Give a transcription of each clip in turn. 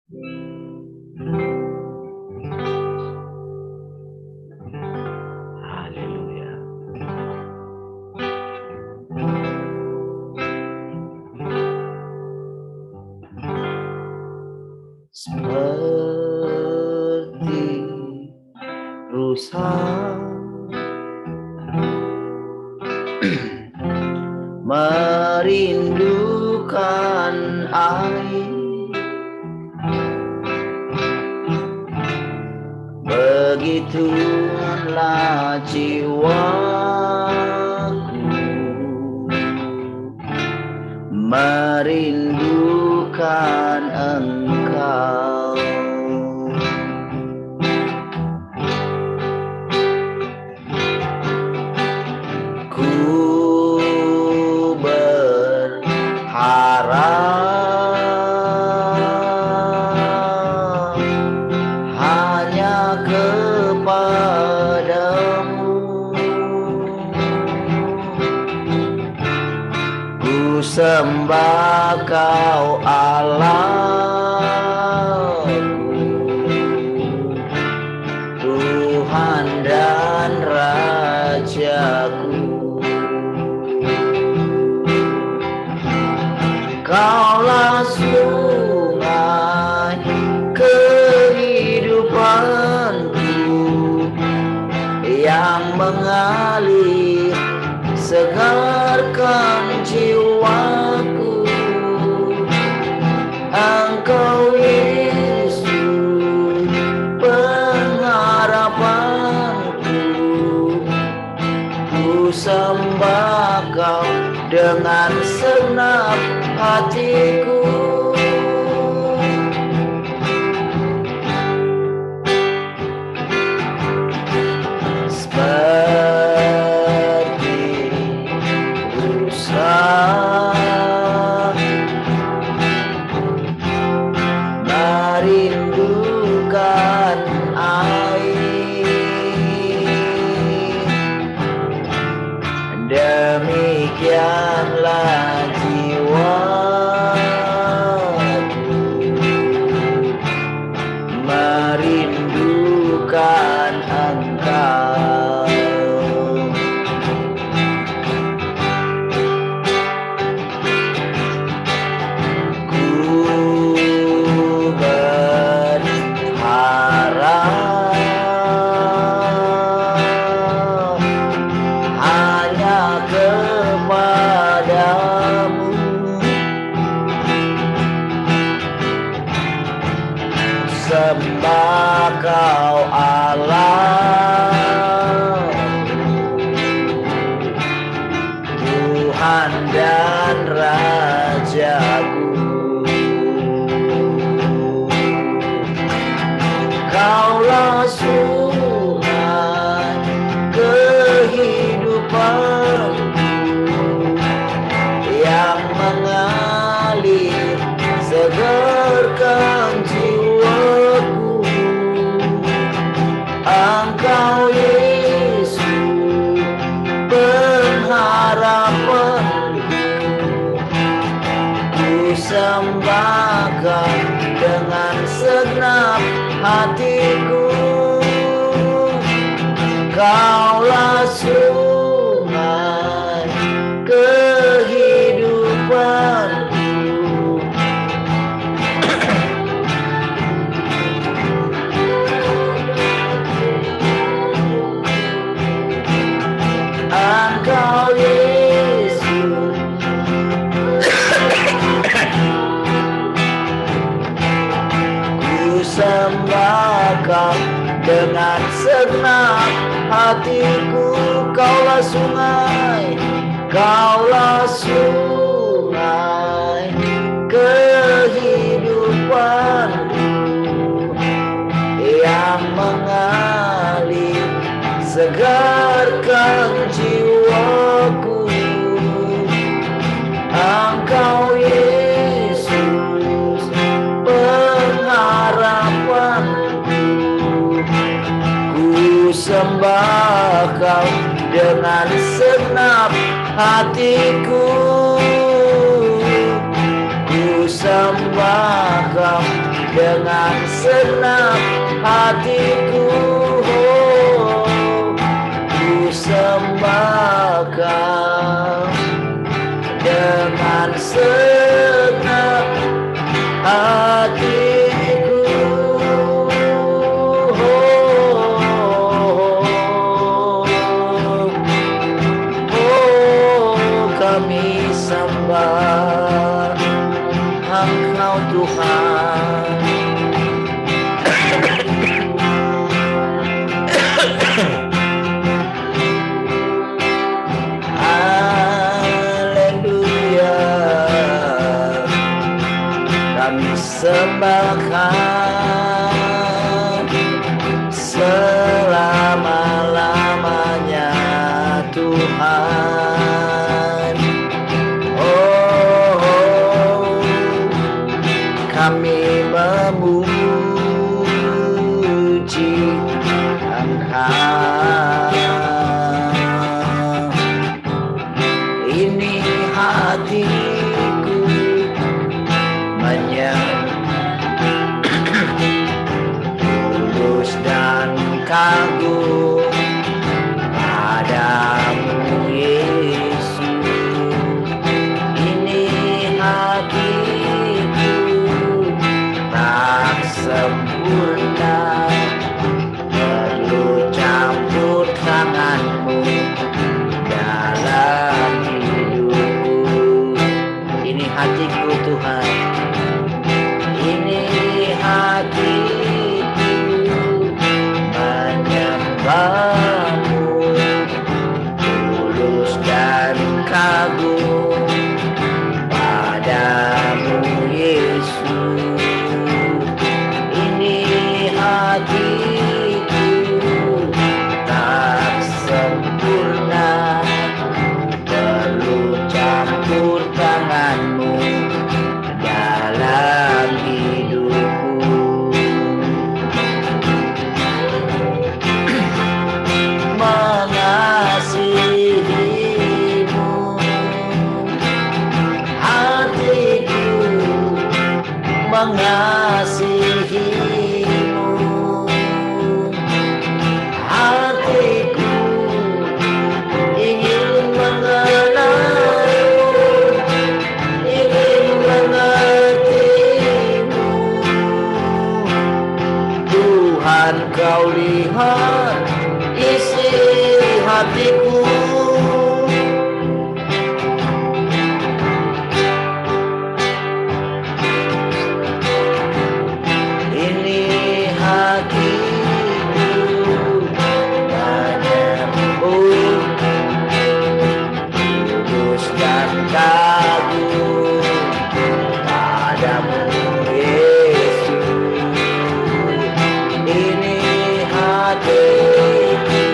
Haleluya. Seperti rusa merindukan air, begitulah jiwaku merindukan Engkau. Ku berharap hanya kepadamu. Ku sembah Kau Allahku, Tuhan dan Rajaku. Kaulah sungai kehidupanku yang mengalir, segarkan jiwaku. Engkau Yesus pengharapanku, ku sembah Kau dengan segenap hatiku. Seperti rusa merindukan air, demikianlah jiwaku merindukan Engkau. Ku berharap hanya kepadamu. Sembah Kau Allah, Tuhan dan Rajaku. Kaulah sungai kehidupanku yang mengalir, segarkan jiwaku. Engkau Yesus pengharapanku, ku sembah Kau dengan segenap hatiku. Kaulah sungai kehidupanku Engkau Yesus ku sembah Kau dengan segenap hatiku. Kaulah sungai, Kaulah sungai kehidupanku yang mengalir, segarkan jiwaku. Engkau Yesus pengharapanku, ku sembah Kau dengan segenap hatiku. Ku sembah Kau dengan senang hatiku, ku sembah Kau dengan senang hatiku. Kami sembah Engkau Tuhan. Haleluya, kami sembahkan selama-lamanya Tuhan. Oh, kami memuji Engkau. Ini hatiku tulus dan kagum padamu Yesus. Ini hatiku tak sempurna, perlu campur tanganmu dalam hidupku. Ini hatiku Tuhan, ini hatiku menyembahmu, tulus dan kagum padamu Yesus. Ini hatiku tak sempurna, perlu campur tanganmu dalam hidupku. Mengasihimu, hatiku mengasihimu, hatiku ingin mengenalmu, ingin mengertimu. Tuhan, Kau lihat isi hatiku. Ini hatiku padamu, tulus dan kagum padamu Yesus. Ini hatiku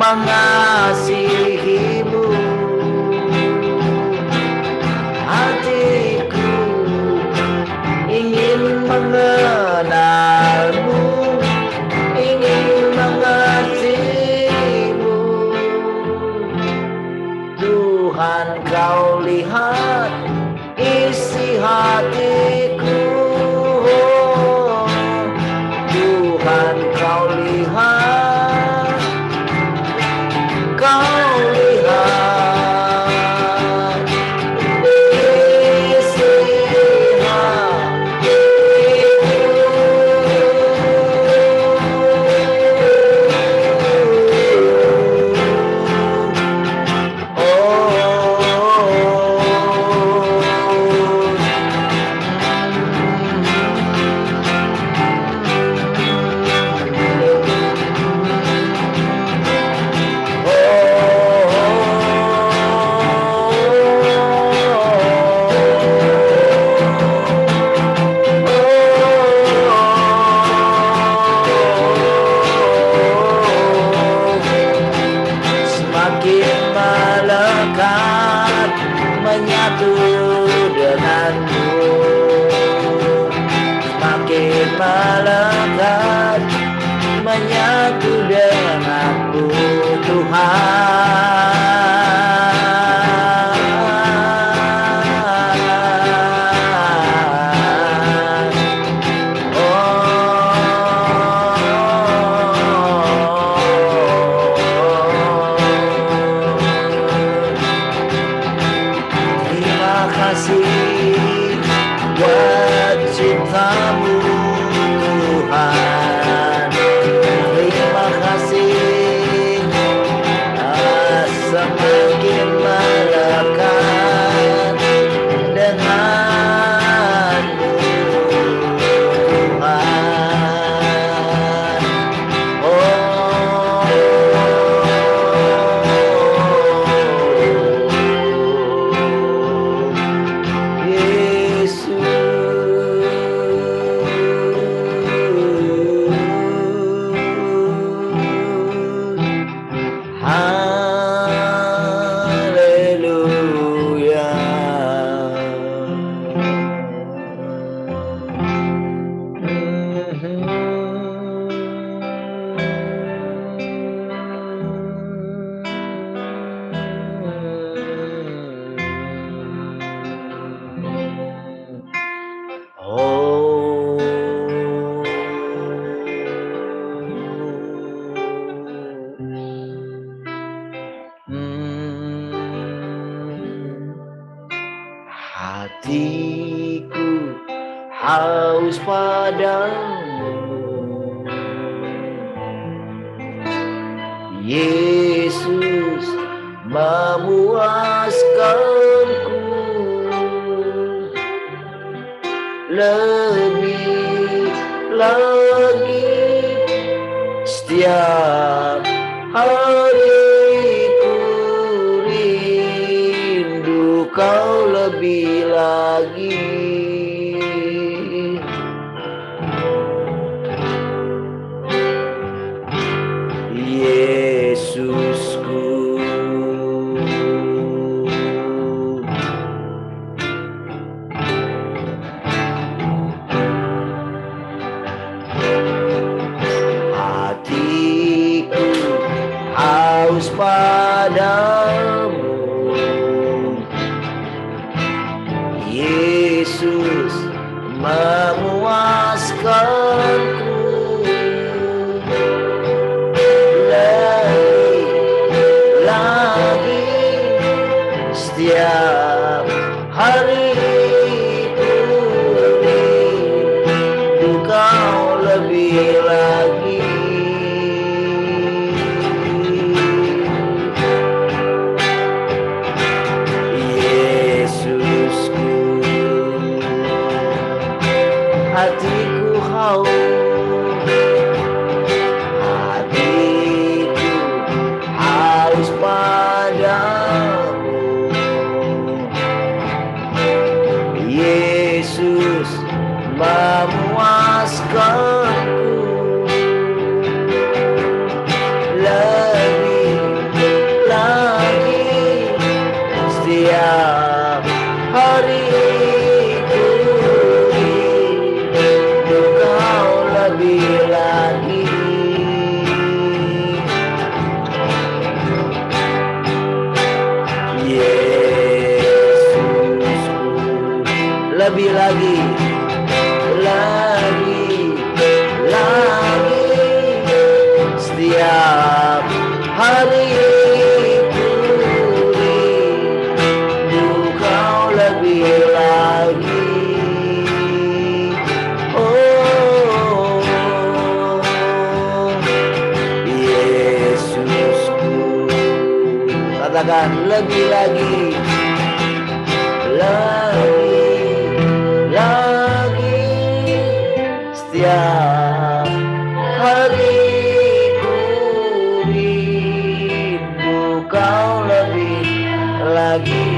mengasihimu. Hatiku ingin mengenalmu, ingin mengertimu. Tuhan, kau lihat isi hatiku. Tuhan, kau lihat, kau lihat isi hatiku. Semakin melekat menyatu denganmu, semakin melekat menyatu denganmu, Tuhan. Terima kasih buat cintamu, Tuhan. Terima kasih, semakin melekat denganmu, Tuhan. Hatiku haus padamu, Yesus, memuaskanku lebih lagi. Setiap hari ku rindu kau lebih lagi. Yesusku, hatiku haus padamu, Yesus, memuaskanku lagi. Setiap hari ku rindu kau lebih lagi. lagi, setiap hari ku rindu kau lebih lagi. Oh Yesusku, katakan lebih lagi, setiap hari ku rindu kau lebih lagi.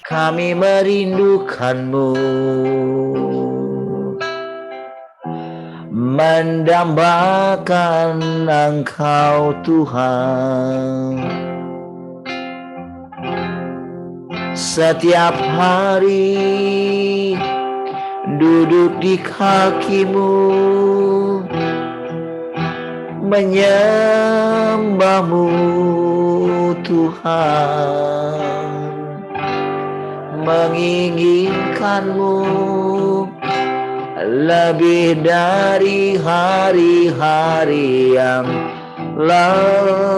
Kami merindukanmu, mendambakan Engkau Tuhan. Setiap hari duduk di kakimu, menyembahmu Tuhan, menginginkanmu lebih dari hari-hari yang lalu.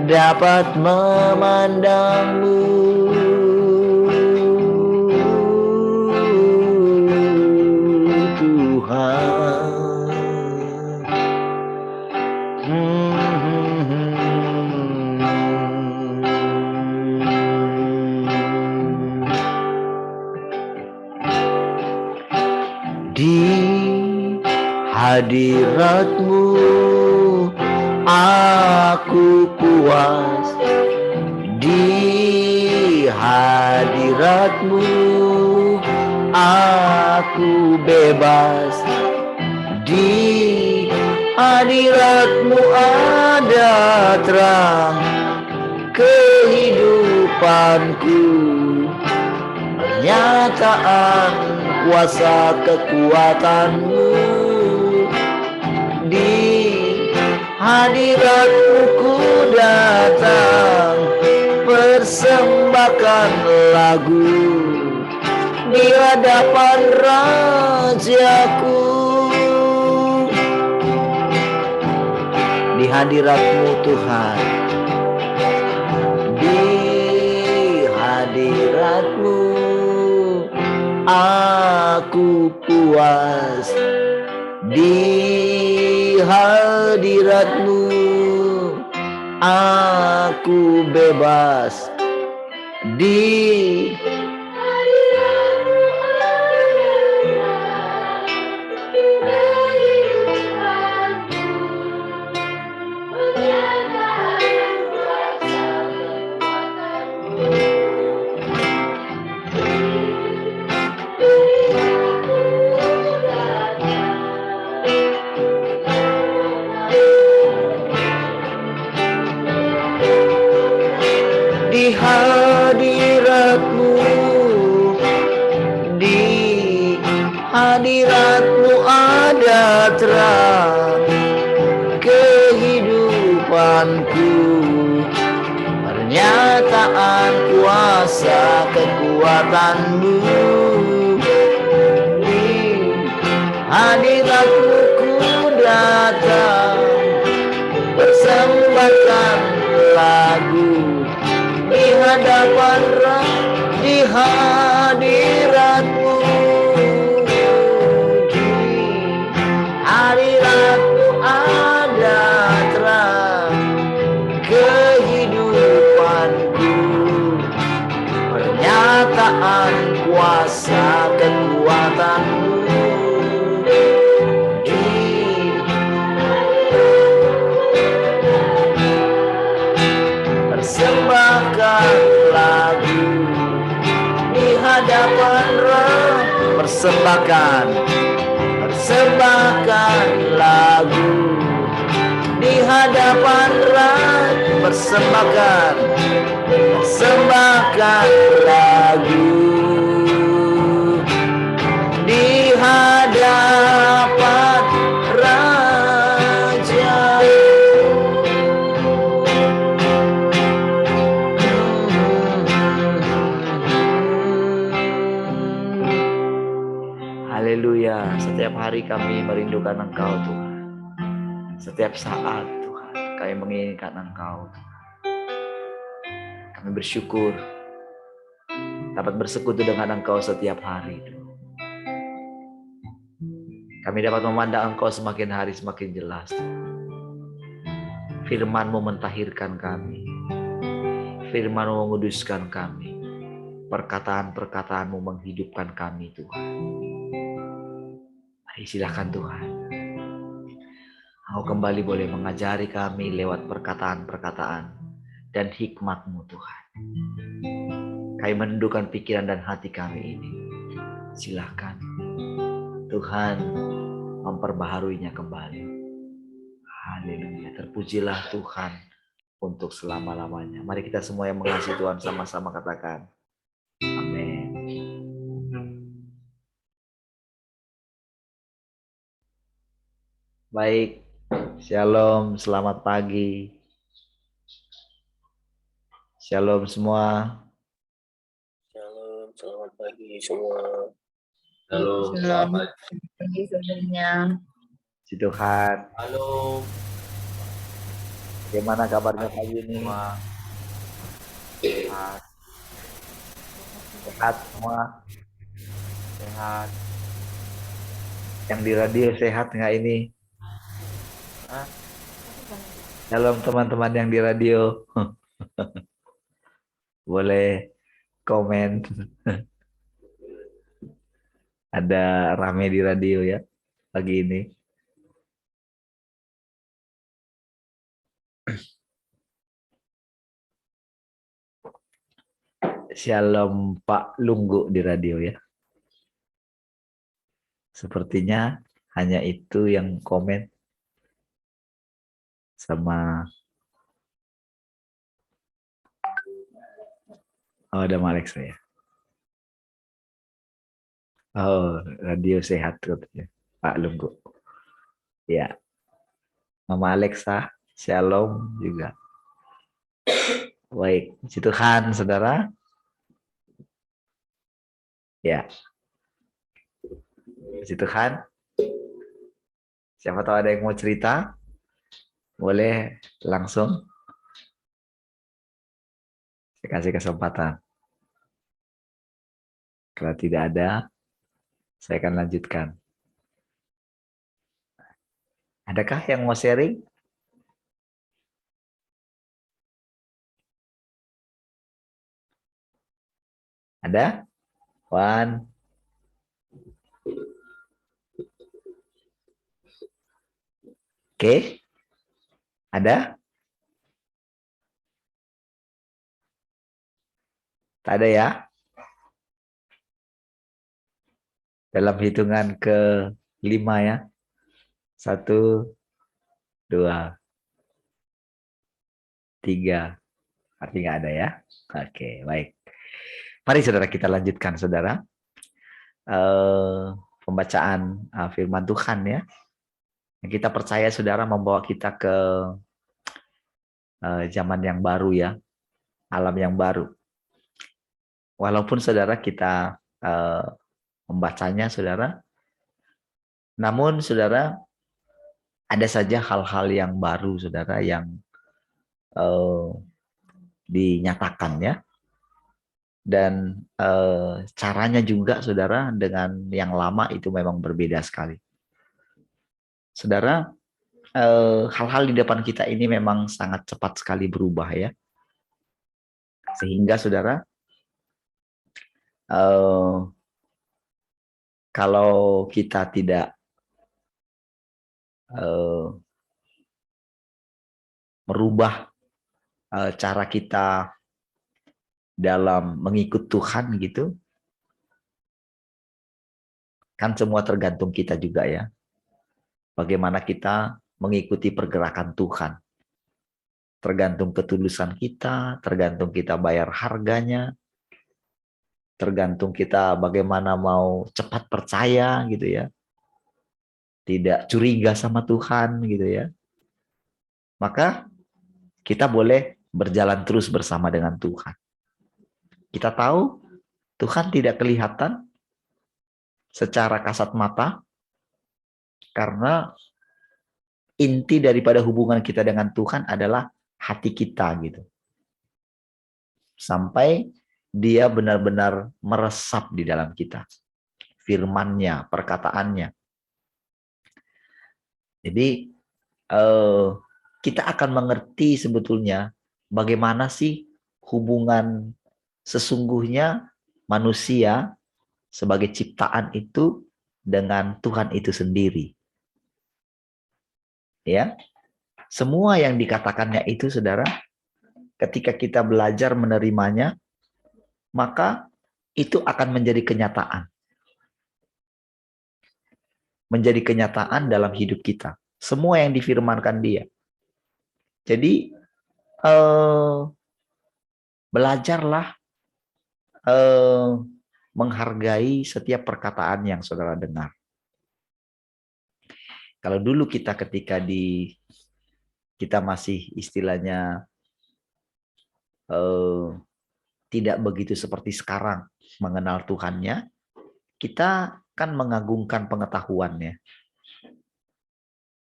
Dapat memandangmu Tuhan. Di hadirat-Mu aku puas, di hadirat-Mu aku bebas, di hadirat-Mu ada terang kehidupanku, pernyataan kuasa kekuatan-Mu. Di hadirat-Mu ku datang, persembahkan lagu di hadapan Rajaku. Di hadirat-Mu Tuhan, di hadirat-Mu aku puas, di hadirat-Mu aku bebas, di hadirat-Mu ada terang kehidupanku, pernyataan kuasa kekuatan-Mu. Di hadirat-Mu ku datang, persembahkan lagu di hadapan di hadirat-Mu. Di hadirat-Mu ada terang persembahkan lagu di hadapan Raja, persembahkan lagu di hadapan Raja. Haleluya, setiap hari kami merindukan Engkau Tuhan. Setiap saat Tuhan, kami menginginkan Engkau. Kami bersyukur dapat bersekutu dengan Engkau setiap hari. Kami dapat memandang Engkau semakin hari semakin jelas. Firman-Mu mentahirkan kami. Firman-Mu menguduskan kami. Perkataan-perkataan-Mu menghidupkan kami Tuhan. Mari silakan Tuhan. Engkau kembali boleh mengajari kami lewat perkataan-perkataan dan hikmat-Mu Tuhan. Kami menundukkan pikiran dan hati kami ini. Silakan Tuhan memperbaharuinya kembali. Haleluya. Terpujilah Tuhan untuk selama-lamanya. Mari kita semua yang mengasihi Tuhan sama-sama katakan amin. Baik. Shalom, selamat pagi. Shalom semua. Shalom, selamat pagi semua. Halo, selamat pagi semuanya. Puji Tuhan. Halo. Bagaimana kabarnya pagi ini? Sehat. Sehat semua. Sehat. Yang di radio sehat nggak ini? Hah? Shalom teman-teman yang di radio. Boleh komen. Ada rame di radio ya pagi ini. Shalom Pak Lunggu di radio ya. Sepertinya hanya itu yang komen sama. Oh, ada Alexa ya. Oh, radio sehat katanya Pak Lunggu. Ya. Mama Alexa, shalom juga. Baik, puji Tuhan saudara. Ya. Puji Tuhan. Siapa tahu ada yang mau cerita? Boleh langsung. Saya kasih kesempatan. Kalau tidak ada, saya akan lanjutkan. Adakah yang mau sharing? Ada? One. Oke. Ada? Tak ada ya? Dalam hitungan ke-5 ya. 1, 2, 3. Artinya ada ya. Oke, baik. Mari saudara kita lanjutkan saudara. Pembacaan firman Tuhan ya. Kita percaya saudara membawa kita ke zaman yang baru ya. Alam yang baru. Walaupun saudara kita membacanya saudara. Namun saudara ada saja hal-hal yang baru saudara yang dinyatakan ya. Dan caranya juga saudara dengan yang lama itu memang berbeda sekali. Saudara, hal-hal di depan kita ini memang sangat cepat sekali berubah ya. Sehingga saudara, kalau kita tidak merubah cara kita dalam mengikut Tuhan gitu, Kan semua tergantung kita juga ya. Bagaimana kita mengikuti pergerakan Tuhan. Tergantung ketulusan kita, tergantung kita bayar harganya, tergantung kita bagaimana mau cepat percaya gitu ya. Tidak curiga sama Tuhan gitu ya. Maka kita boleh berjalan terus bersama dengan Tuhan. Kita tahu Tuhan tidak kelihatan secara kasat mata karena inti daripada hubungan kita dengan Tuhan adalah hati kita gitu. Sampai dia benar-benar meresap di dalam kita. Firman-Nya, perkataannya. Jadi kita akan mengerti sebetulnya bagaimana sih hubungan sesungguhnya manusia sebagai ciptaan itu dengan Tuhan itu sendiri. Ya. Semua yang dikatakannya itu, saudara, ketika kita belajar menerimanya, maka itu akan menjadi kenyataan. Menjadi kenyataan dalam hidup kita. Semua yang difirmankan dia. Jadi, belajarlah menghargai setiap perkataan yang saudara dengar. Kalau dulu kita ketika kita masih istilahnya tidak begitu seperti sekarang mengenal Tuhannya, kita kan mengagungkan pengetahuannya,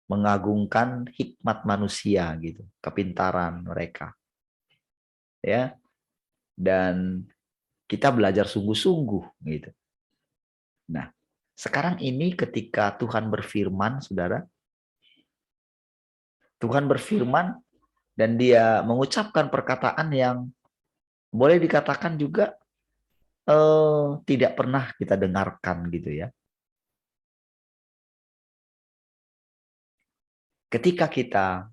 mengagungkan hikmat manusia gitu, kepintaran mereka, ya, dan kita belajar sungguh-sungguh gitu. Nah, sekarang ini ketika Tuhan berfirman, saudara, Tuhan berfirman dan dia mengucapkan perkataan yang boleh dikatakan juga tidak pernah kita dengarkan gitu ya. Ketika kita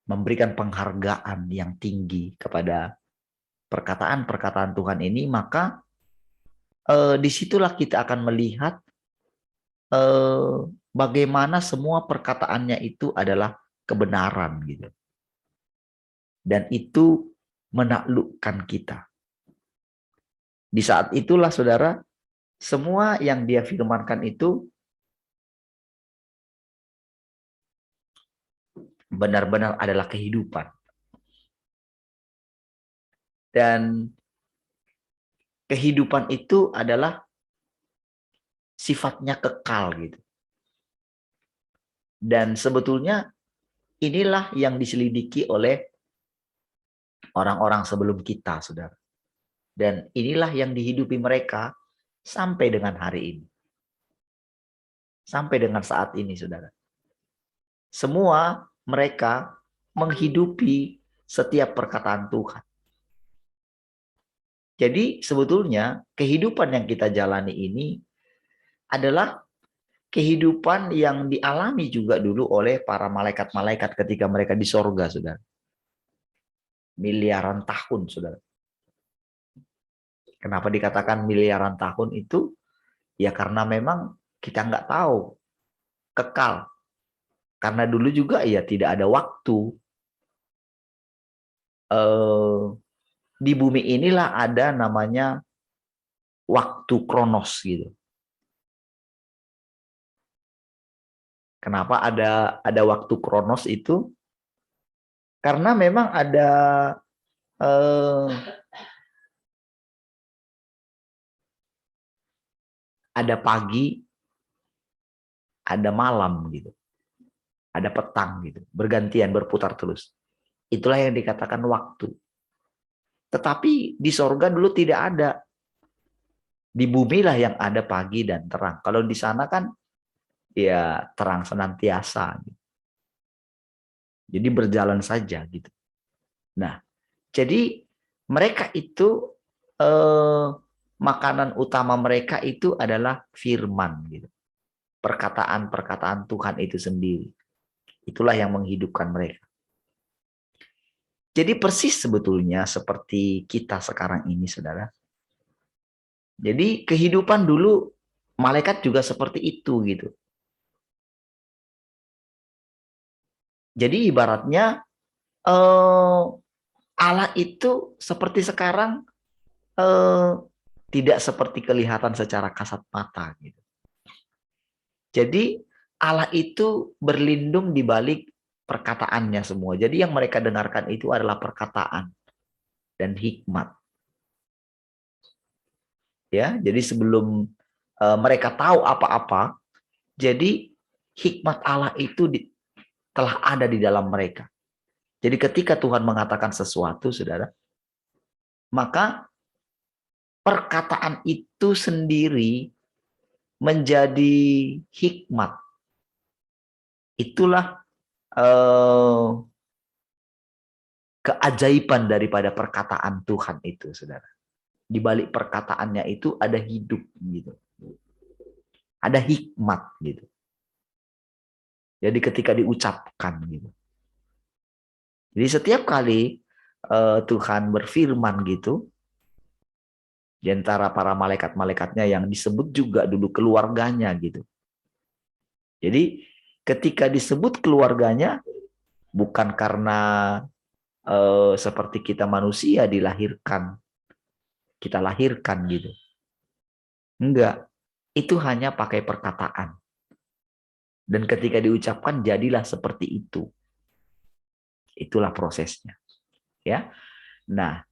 memberikan penghargaan yang tinggi kepada perkataan-perkataan Tuhan ini, maka disitulah kita akan melihat bagaimana semua perkataannya itu adalah kebenaran gitu. Dan itu menaklukkan kita. Di saat itulah saudara, semua yang dia firmankan itu benar-benar adalah kehidupan. Dan kehidupan itu adalah sifatnya kekal gitu. Dan sebetulnya inilah yang diselidiki oleh orang-orang sebelum kita, saudara. Dan inilah yang dihidupi mereka sampai dengan hari ini. Sampai dengan saat ini, saudara. Semua mereka menghidupi setiap perkataan Tuhan. Jadi sebetulnya kehidupan yang kita jalani ini adalah kehidupan yang dialami juga dulu oleh para malaikat-malaikat ketika mereka di sorga, saudara. Miliaran tahun, saudara. Kenapa dikatakan miliaran tahun itu? Ya karena memang kita nggak tahu, kekal. Karena dulu juga ya tidak ada waktu. Di bumi inilah ada namanya waktu kronos gitu. Kenapa ada waktu kronos itu? Karena memang ada pagi, ada malam gitu. Ada petang gitu, bergantian, berputar terus. Itulah yang dikatakan waktu. Tetapi di sorga dulu tidak ada. Di bumi lah yang ada pagi dan terang. Kalau di sana kan ya terang senantiasa. Jadi berjalan saja gitu. Nah, jadi mereka itu makanan utama mereka itu adalah firman gitu. Perkataan-perkataan Tuhan itu sendiri. Itulah yang menghidupkan mereka. Jadi persis sebetulnya seperti kita sekarang ini, saudara. Jadi kehidupan dulu Malaikat juga seperti itu gitu. Jadi ibaratnya Allah itu seperti sekarang tidak seperti kelihatan secara kasat mata gitu. Jadi Allah itu berlindung di balik perkataannya semua. Jadi yang mereka dengarkan itu adalah perkataan dan hikmat. Ya, jadi sebelum mereka tahu apa-apa, jadi hikmat Allah itu telah ada di dalam mereka. Jadi ketika Tuhan mengatakan sesuatu, saudara, maka perkataan itu sendiri menjadi hikmat. Itulah keajaiban daripada perkataan Tuhan itu, saudara. Di balik perkataannya itu ada hidup gitu. Ada hikmat gitu. Jadi ketika diucapkan gitu. Jadi setiap kali Tuhan berfirman gitu, di antara para malaikat-malaikatnya yang disebut juga dulu keluarganya gitu. Jadi ketika disebut keluarganya bukan karena seperti kita manusia dilahirkan, kita lahirkan gitu. Enggak, itu hanya pakai perkataan. Dan ketika diucapkan jadilah seperti itu. Itulah prosesnya. Ya. Nah,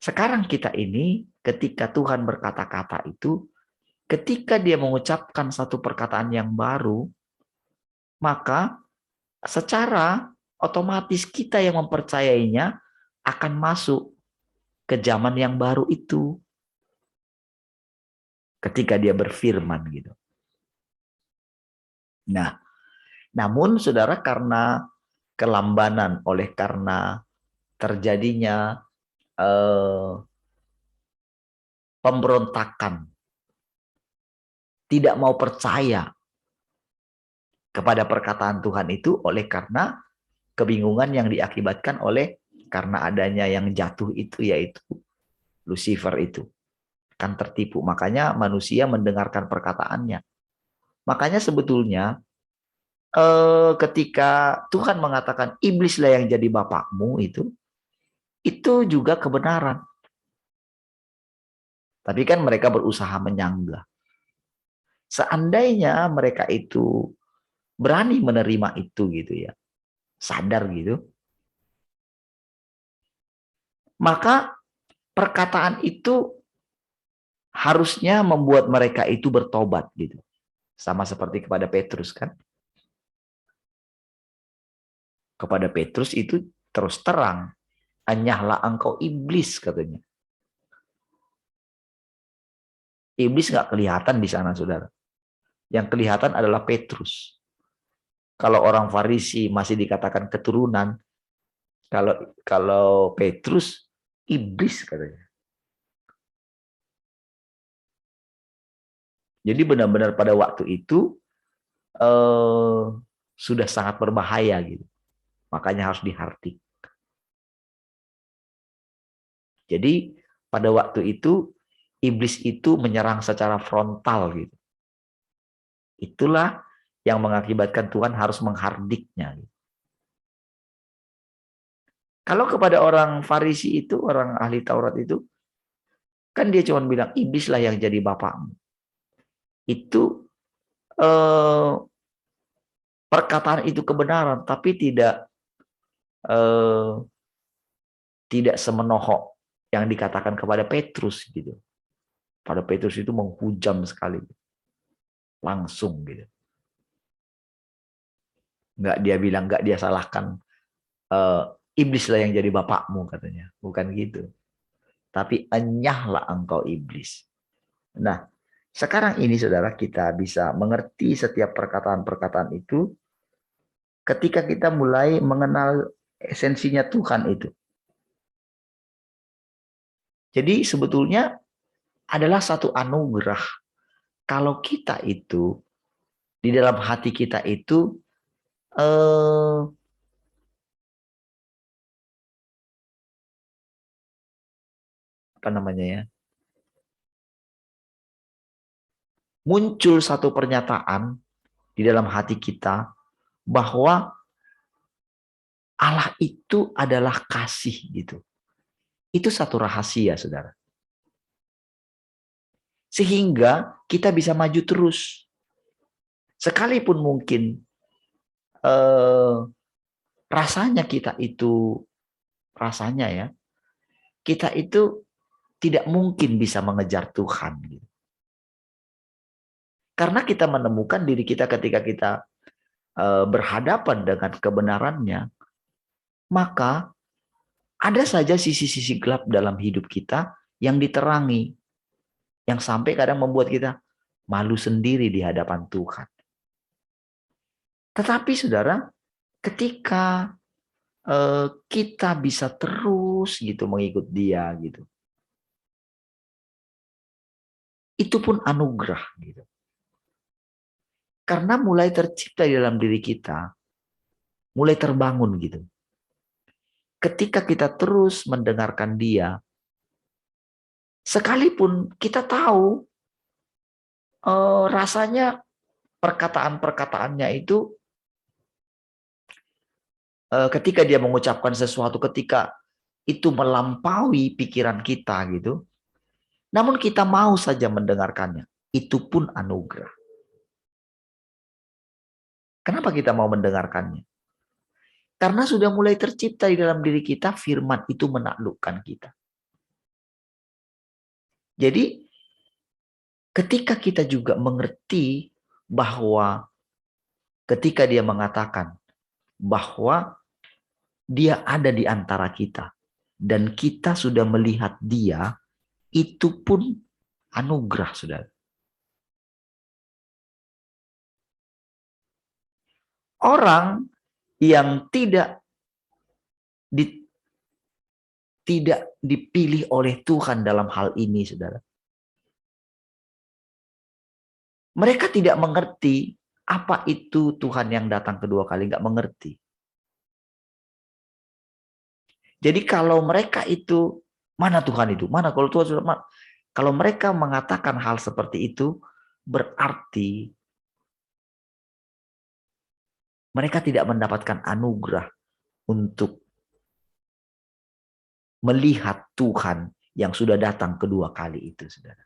sekarang kita ini ketika Tuhan berkata-kata itu, ketika dia mengucapkan satu perkataan yang baru, maka secara otomatis kita yang mempercayainya akan masuk ke zaman yang baru itu. Ketika dia berfirman gitu. Nah, namun saudara karena kelambanan oleh karena terjadinya pemberontakan, tidak mau percaya kepada perkataan Tuhan itu oleh karena kebingungan yang diakibatkan oleh karena adanya yang jatuh itu yaitu Lucifer itu kan tertipu. Makanya manusia mendengarkan perkataannya. Makanya sebetulnya ketika Tuhan mengatakan iblislah yang jadi bapakmu itu juga kebenaran. Tapi kan mereka berusaha menyanggah. Seandainya mereka itu berani menerima itu gitu ya, sadar gitu, maka perkataan itu harusnya membuat mereka itu bertobat gitu. Sama seperti kepada Petrus kan. Kepada Petrus itu terus terang, anyahlah engkau iblis katanya. Iblis nggak kelihatan di sana, saudara. Yang kelihatan adalah Petrus. Kalau orang Farisi masih dikatakan keturunan, kalau Petrus iblis katanya. Jadi benar-benar pada waktu itu sudah sangat berbahaya gitu. Makanya harus dihardik. Jadi pada waktu itu iblis itu menyerang secara frontal gitu. Itulah yang mengakibatkan Tuhan harus menghardiknya. Kalau kepada orang Farisi itu, orang ahli Taurat itu, kan dia cuma bilang, iblislah yang jadi bapakmu. Itu perkataan itu kebenaran, tapi tidak semenohok yang dikatakan kepada Petrus gitu. Pada Petrus itu menghujam sekali. Langsung gitu. Nggak dia salahkan iblislah yang jadi bapakmu katanya. Bukan gitu. Tapi enyahlah engkau iblis. Nah, sekarang ini saudara kita bisa mengerti setiap perkataan-perkataan itu ketika kita mulai mengenal esensinya Tuhan itu. Jadi sebetulnya adalah satu anugerah kalau kita itu di dalam hati kita itu apa namanya ya? muncul satu pernyataan di dalam hati kita bahwa Allah itu adalah kasih gitu. Itu satu rahasia, saudara. Sehingga kita bisa maju terus. Sekalipun mungkin rasanya kita itu, kita itu tidak mungkin bisa mengejar Tuhan. Gitu. Karena kita menemukan diri kita ketika kita berhadapan dengan kebenarannya, maka ada saja sisi-sisi gelap dalam hidup kita yang diterangi, yang sampai kadang membuat kita malu sendiri di hadapan Tuhan. Tetapi saudara, ketika kita bisa terus gitu mengikut Dia gitu, itu pun anugerah gitu. Karena mulai tercipta di dalam diri kita, mulai terbangun gitu. Ketika kita terus mendengarkan Dia, sekalipun kita tahu rasanya perkataan-perkataannya itu ketika Dia mengucapkan sesuatu, ketika itu melampaui pikiran kita gitu, namun kita mau saja mendengarkannya, itu pun anugerah. Kenapa kita mau mendengarkannya? Karena sudah mulai tercipta di dalam diri kita, firman itu menaklukkan kita. Jadi ketika kita juga mengerti bahwa ketika Dia mengatakan bahwa Dia ada di antara kita dan kita sudah melihat Dia, itu pun anugerah, saudara. Orang yang tidak dipilih oleh Tuhan dalam hal ini, saudara, mereka tidak mengerti apa itu Tuhan yang datang kedua kali, nggak mengerti. Jadi kalau mereka itu, mana Tuhan itu? Mana kalau Tuhan sudah, kalau mereka mengatakan hal seperti itu, berarti mereka tidak mendapatkan anugerah untuk melihat Tuhan yang sudah datang kedua kali itu, saudara.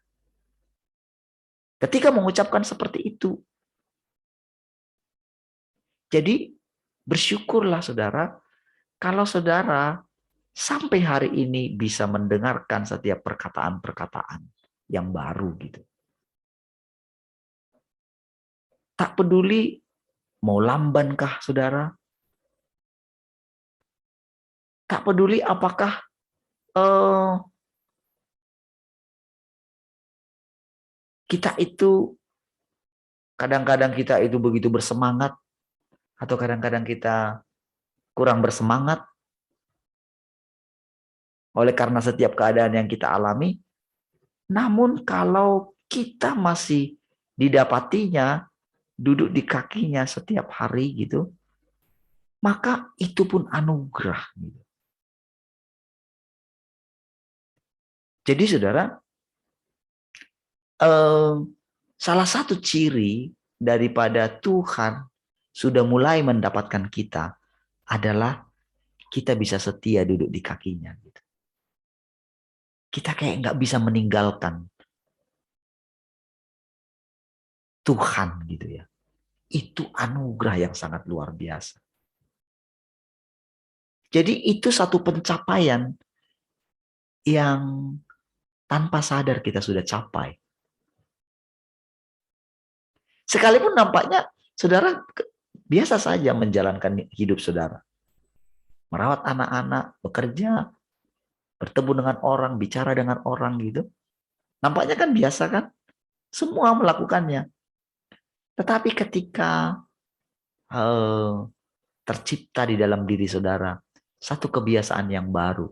Ketika mengucapkan seperti itu, jadi bersyukurlah saudara, kalau saudara sampai hari ini bisa mendengarkan setiap perkataan-perkataan yang baru gitu. Tak peduli mau lambankah saudara, tak peduli apakah kita itu kadang-kadang kita itu begitu bersemangat atau kadang-kadang kita kurang bersemangat oleh karena setiap keadaan yang kita alami. Namun kalau kita masih didapatinya duduk di kakinya setiap hari gitu, maka itu pun anugerah gitu. Jadi saudara, salah satu ciri daripada Tuhan sudah mulai mendapatkan kita adalah kita bisa setia duduk di kakinya gitu. Kita kayak nggak bisa meninggalkan Tuhan gitu ya. Itu anugerah yang sangat luar biasa. Jadi itu satu pencapaian yang tanpa sadar kita sudah capai. Sekalipun nampaknya saudara biasa saja menjalankan hidup saudara. Merawat anak-anak, bekerja, bertemu dengan orang, bicara dengan orang gitu. Nampaknya kan biasa kan? Semua melakukannya. Tetapi ketika tercipta di dalam diri saudara satu kebiasaan yang baru,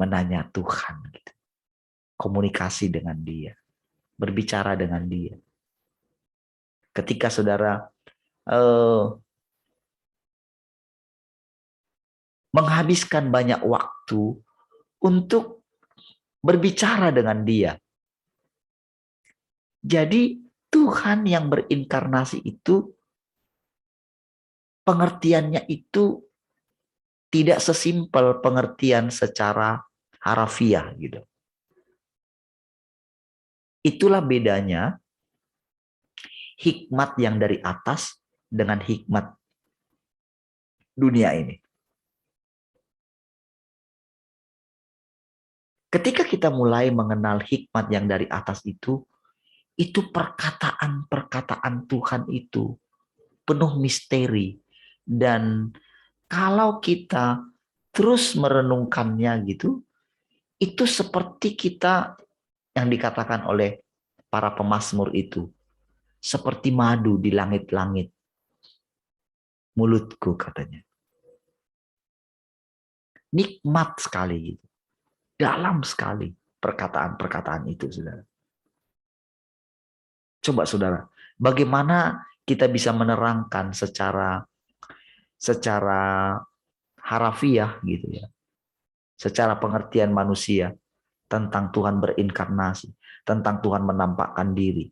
menanya Tuhan gitu. Komunikasi dengan Dia, berbicara dengan Dia. Ketika saudara menghabiskan banyak waktu untuk berbicara dengan Dia, Jadi Tuhan yang berinkarnasi itu pengertiannya itu tidak sesimpel pengertian secara harafiah gitu. Itulah bedanya hikmat yang dari atas dengan hikmat dunia ini. Ketika kita mulai mengenal hikmat yang dari atas itu perkataan-perkataan Tuhan itu penuh misteri. Dan kalau kita terus merenungkannya gitu, itu seperti kita yang dikatakan oleh para pemazmur itu, seperti madu di langit-langit mulutku katanya. Nikmat sekali gitu. Dalam sekali perkataan-perkataan itu, saudara. Coba saudara, bagaimana kita bisa menerangkan secara harafiah gitu ya, secara pengertian manusia tentang Tuhan berinkarnasi, tentang Tuhan menampakkan diri.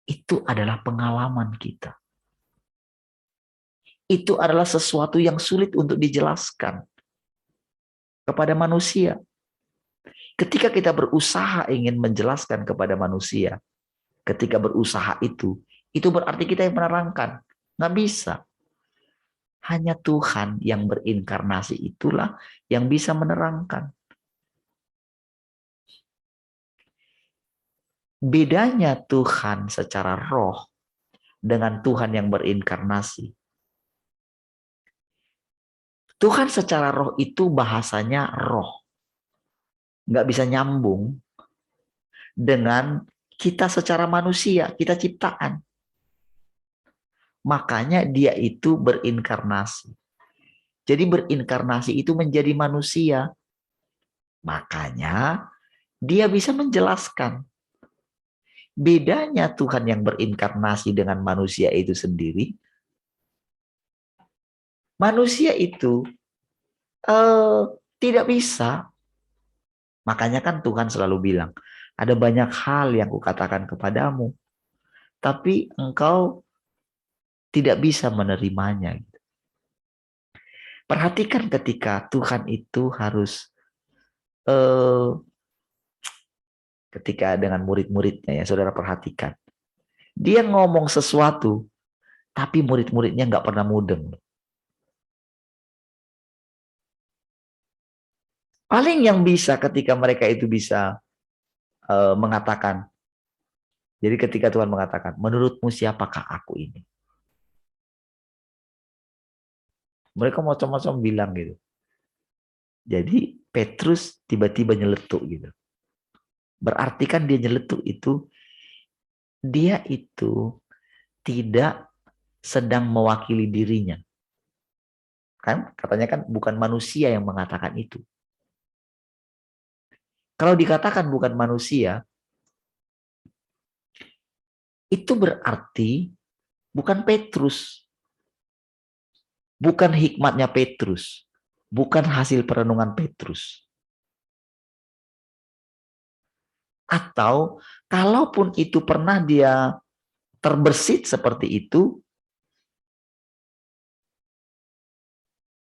Itu adalah pengalaman kita. Itu adalah sesuatu yang sulit untuk dijelaskan kepada manusia. Ketika kita berusaha ingin menjelaskan kepada manusia, ketika berusaha itu berarti kita yang menerangkan. Nggak bisa. Hanya Tuhan yang berinkarnasi itulah yang bisa menerangkan. Bedanya Tuhan secara roh dengan Tuhan yang berinkarnasi. Tuhan secara roh itu bahasanya roh. Nggak bisa nyambung dengan kita secara manusia, kita ciptaan. Makanya dia itu berinkarnasi. Jadi berinkarnasi itu menjadi manusia. Makanya dia bisa menjelaskan. Bedanya Tuhan yang berinkarnasi dengan manusia itu sendiri, manusia itu tidak bisa. Makanya kan Tuhan selalu bilang, ada banyak hal yang kukatakan kepadamu, tapi engkau tidak bisa menerimanya. Perhatikan ketika Tuhan itu harus ketika dengan murid-muridnya ya, saudara perhatikan. Dia ngomong sesuatu, tapi murid-muridnya nggak pernah mudeng. Paling yang bisa ketika mereka itu bisa mengatakan, jadi ketika Tuhan mengatakan, menurutmu siapakah aku ini? Mereka macam-macam bilang gitu. Jadi Petrus tiba-tiba nyeletuk gitu. Berarti kan dia nyeletuk itu, dia itu tidak sedang mewakili dirinya. Kan katanya kan bukan manusia yang mengatakan itu. Kalau dikatakan bukan manusia, itu berarti bukan Petrus. Bukan hikmatnya Petrus. Bukan hasil perenungan Petrus. Atau kalaupun itu pernah dia terbersit seperti itu,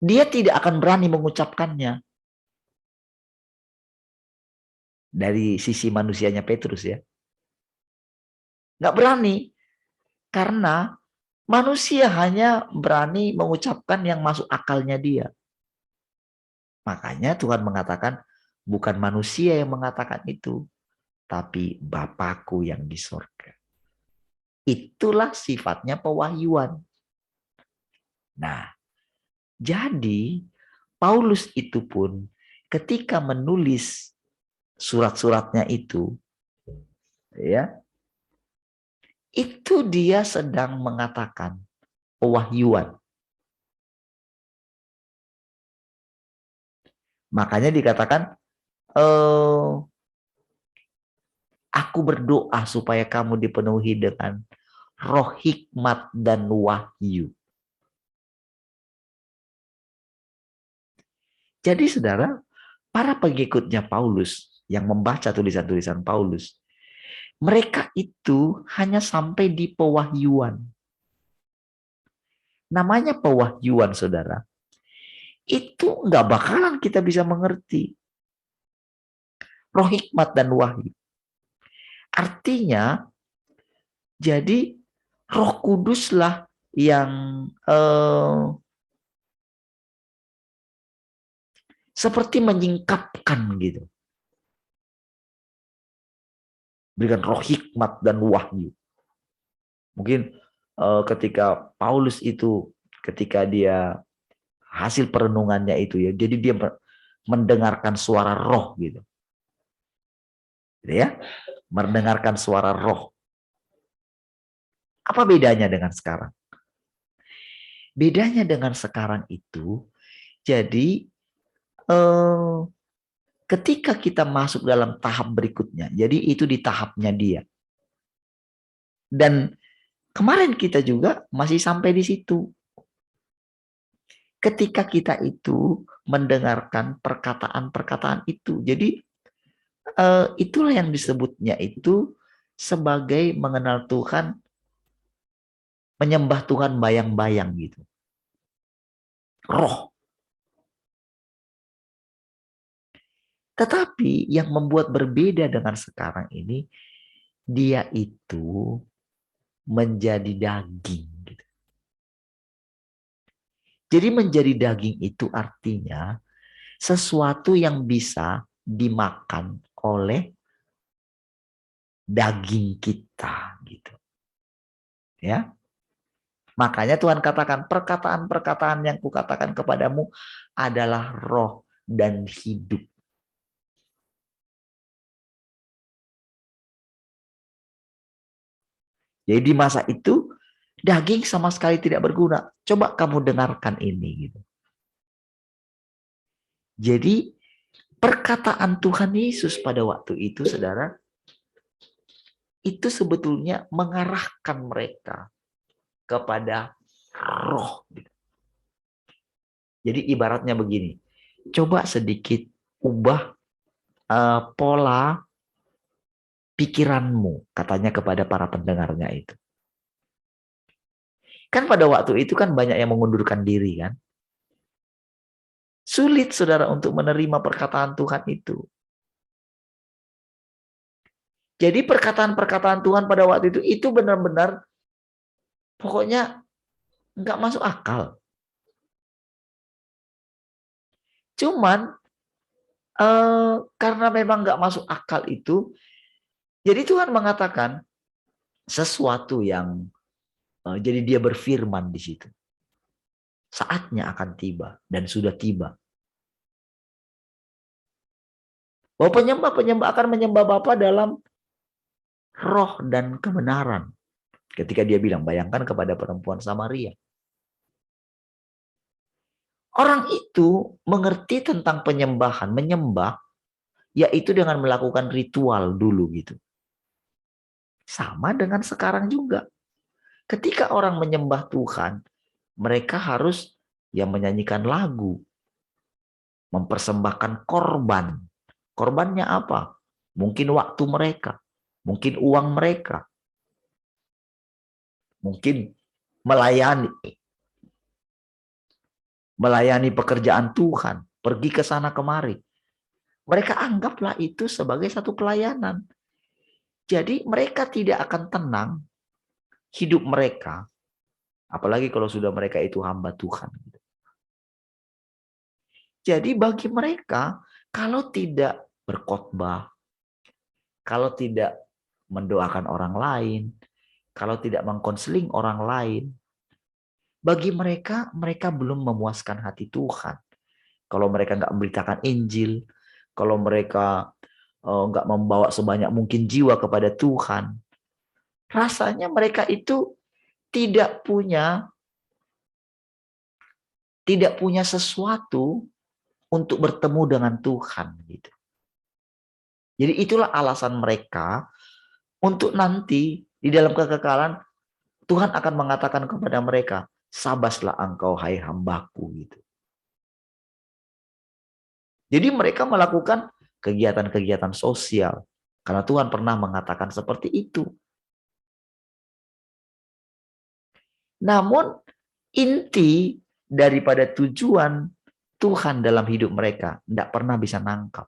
dia tidak akan berani mengucapkannya. Dari sisi manusianya Petrus ya. Nggak berani. Karena manusia hanya berani mengucapkan yang masuk akalnya dia. Makanya Tuhan mengatakan, bukan manusia yang mengatakan itu, tapi Bapakku yang di sorga. Itulah sifatnya pewahyuan. Nah, jadi Paulus itu pun ketika menulis surat-suratnya itu, ya, itu dia sedang mengatakan pewahyuan. Makanya dikatakan, aku berdoa supaya kamu dipenuhi dengan roh hikmat dan wahyu. Jadi saudara, para pengikutnya Paulus yang membaca tulisan-tulisan Paulus, Mereka itu hanya sampai di pewahyuan. Namanya pewahyuan, saudara. Itu nggak bakalan kita bisa mengerti. Roh hikmat dan wahyu. Artinya, jadi Roh Kuduslah yang seperti menyingkapkan gitu. Berikan roh hikmat dan wahyu. Mungkin ketika Paulus itu, ketika dia hasil perenungannya itu ya, jadi dia mendengarkan suara roh gitu. Ya, mendengarkan suara roh. Apa bedanya dengan sekarang? Bedanya dengan sekarang itu, jadi ketika kita masuk dalam tahap berikutnya, jadi itu di tahapnya dia. Dan kemarin kita juga masih sampai di situ. Ketika kita itu mendengarkan perkataan-perkataan itu, jadi itulah yang disebutnya itu sebagai mengenal Tuhan, menyembah Tuhan bayang-bayang gitu. Roh. Tetapi yang membuat berbeda dengan sekarang ini, dia itu menjadi daging. Gitu. Jadi menjadi daging itu artinya sesuatu yang bisa dimakan oleh daging kita gitu. Ya. Makanya Tuhan katakan perkataan-perkataan yang kukatakan kepadamu adalah roh dan hidup. Jadi di masa itu daging sama sekali tidak berguna. Coba kamu dengarkan ini gitu. Jadi perkataan Tuhan Yesus pada waktu itu, saudara, itu sebetulnya mengarahkan mereka kepada roh. Jadi ibaratnya begini, coba sedikit ubah pola pikiranmu, katanya kepada para pendengarnya itu. Kan pada waktu itu kan banyak yang mengundurkan diri kan. Sulit saudara untuk menerima perkataan Tuhan itu. Jadi perkataan-perkataan Tuhan pada waktu itu benar-benar pokoknya nggak masuk akal. Cuman karena memang nggak masuk akal itu, jadi Tuhan mengatakan sesuatu yang jadi dia berfirman di situ. Saatnya akan tiba dan sudah tiba. Bahwa penyembah akan menyembah Bapa dalam roh dan kebenaran. Ketika dia bilang, bayangkan kepada perempuan Samaria. Orang itu mengerti tentang penyembahan, menyembah, yaitu dengan melakukan ritual dulu gitu. Sama dengan sekarang juga. Ketika orang menyembah Tuhan, mereka harus menyanyikan lagu, mempersembahkan korban. Korbannya apa? Mungkin waktu mereka, mungkin uang mereka, mungkin melayani pekerjaan Tuhan, pergi ke sana kemari. Mereka anggaplah itu sebagai satu pelayanan. Jadi mereka tidak akan tenang hidup mereka, apalagi kalau sudah mereka itu hamba Tuhan. Jadi bagi mereka, kalau tidak berkhotbah, kalau tidak mendoakan orang lain, kalau tidak mengkonseling orang lain, bagi mereka, mereka belum memuaskan hati Tuhan. Kalau mereka nggak memberitakan Injil, kalau mereka nggak membawa sebanyak mungkin jiwa kepada Tuhan, rasanya mereka itu tidak punya sesuatu untuk bertemu dengan Tuhan gitu. Jadi itulah alasan mereka untuk nanti di dalam kekekalan Tuhan akan mengatakan kepada mereka, sabaslah engkau hai hambaku gitu. Jadi mereka melakukan kegiatan-kegiatan sosial, Karena Tuhan pernah mengatakan seperti itu. Namun inti daripada tujuan Tuhan dalam hidup mereka tidak pernah bisa nangkap.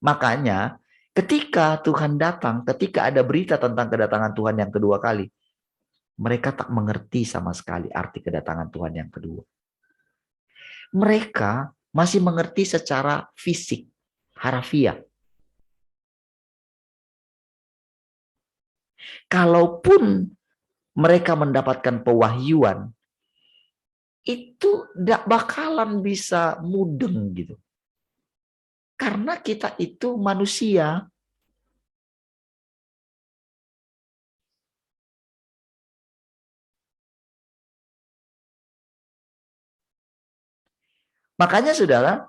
Makanya ketika Tuhan datang, ketika ada berita tentang kedatangan Tuhan yang kedua kali, mereka tak mengerti sama sekali arti kedatangan Tuhan yang kedua. Mereka masih mengerti secara fisik, harafiah. Kalaupun mereka mendapatkan pewahyuan, itu tidak bakalan bisa mudeng gitu. Karena kita itu manusia. Makanya saudara,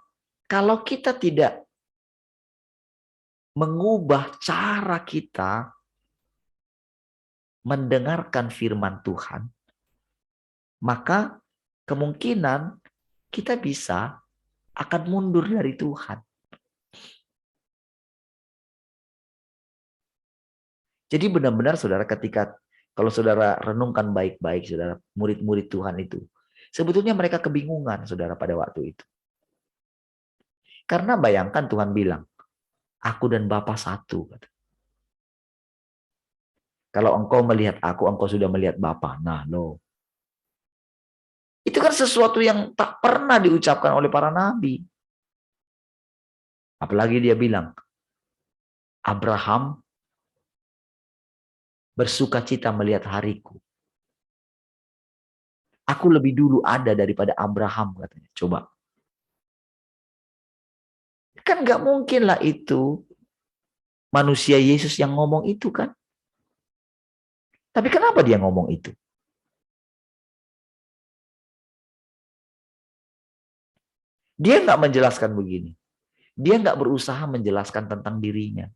kalau kita tidak mengubah cara kita mendengarkan firman Tuhan, maka kemungkinan kita bisa akan mundur dari Tuhan. Jadi benar-benar saudara, ketika kalau saudara renungkan baik-baik saudara, murid-murid Tuhan itu, sebetulnya mereka kebingungan saudara pada waktu itu. Karena bayangkan Tuhan bilang, aku dan Bapa satu. Kalau engkau melihat aku, engkau sudah melihat Bapa. Nah, loh. Itu kan sesuatu yang tak pernah diucapkan oleh para nabi. Apalagi dia bilang, Abraham bersuka cita melihat hariku. Aku lebih dulu ada daripada Abraham, katanya. Coba. Kan gak mungkin lah itu manusia Yesus yang ngomong itu kan. Tapi kenapa dia ngomong itu? Dia nggak menjelaskan begini. Dia nggak berusaha menjelaskan tentang dirinya.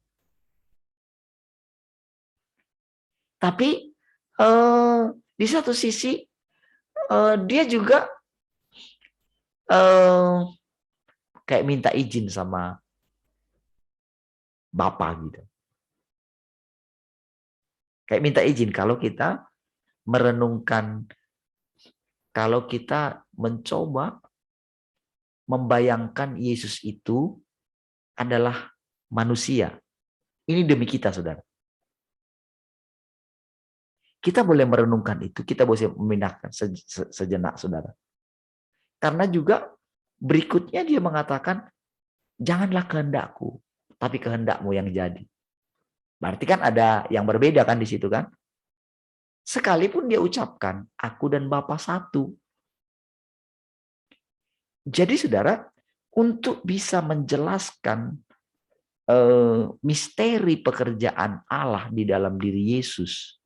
Tapi di satu sisi dia juga kayak minta izin sama Bapa gitu. Kayak minta izin kalau kita merenungkan, kalau kita mencoba membayangkan Yesus itu adalah manusia. Ini demi kita, saudara. Kita boleh merenungkan itu, kita boleh memindahkan sejenak, saudara. Karena juga berikutnya dia mengatakan, janganlah kehendakku, tapi kehendakmu yang jadi. Berarti kan ada yang berbeda kan di situ kan? Sekalipun dia ucapkan, aku dan Bapa satu. Jadi saudara, untuk bisa menjelaskan misteri pekerjaan Allah di dalam diri Yesus,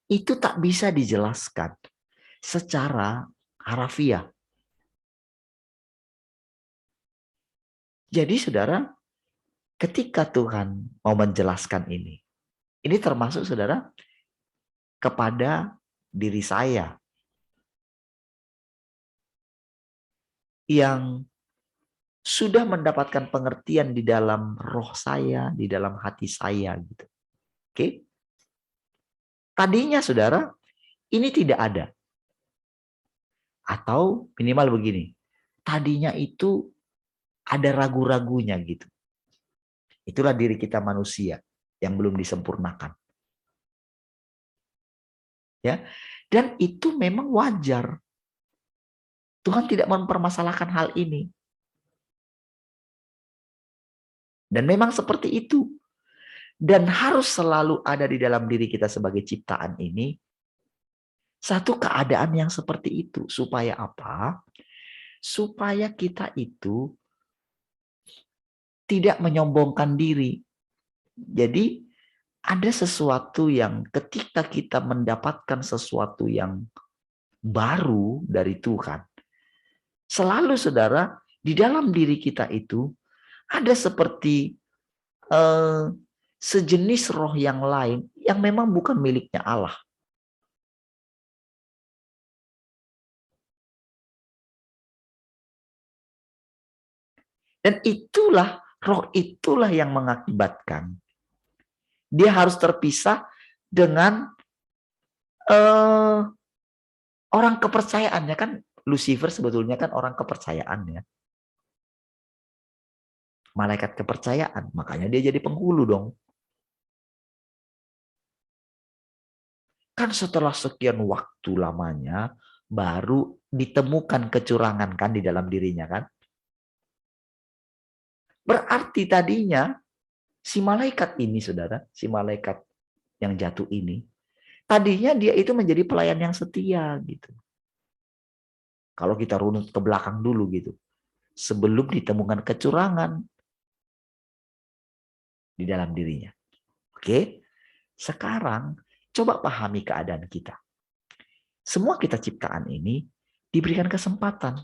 itu tak bisa dijelaskan secara harafiah. Jadi saudara, ketika Tuhan mau menjelaskan ini termasuk saudara kepada diri saya yang sudah mendapatkan pengertian di dalam roh saya, di dalam hati saya gitu. Oke? Tadinya saudara, ini tidak ada. Atau minimal begini, tadinya itu ada ragu-ragunya gitu. Itulah diri kita manusia yang belum disempurnakan. Ya. Dan itu memang wajar. Tuhan tidak mempermasalahkan hal ini. Dan memang seperti itu. Dan harus selalu ada di dalam diri kita sebagai ciptaan ini satu keadaan yang seperti itu. Supaya apa? Supaya kita itu tidak menyombongkan diri. Jadi ada sesuatu yang ketika kita mendapatkan sesuatu yang baru dari Tuhan, selalu saudara, di dalam diri kita itu ada seperti sejenis roh yang lain yang memang bukan miliknya Allah. Dan itulah, roh itulah yang mengakibatkan dia harus terpisah dengan orang kepercayaannya. Kan Lucifer sebetulnya kan orang kepercayaannya. Malaikat kepercayaan. Makanya dia jadi penghulu dong. Kan setelah sekian waktu lamanya baru ditemukan kecurangan kan di dalam dirinya kan. Berarti tadinya si malaikat ini saudara, si malaikat yang jatuh ini, tadinya dia itu menjadi pelayan yang setia gitu. Kalau kita runut ke belakang dulu gitu. Sebelum ditemukan kecurangan di dalam dirinya. Oke, sekarang coba pahami keadaan kita. Semua kita ciptaan ini diberikan kesempatan.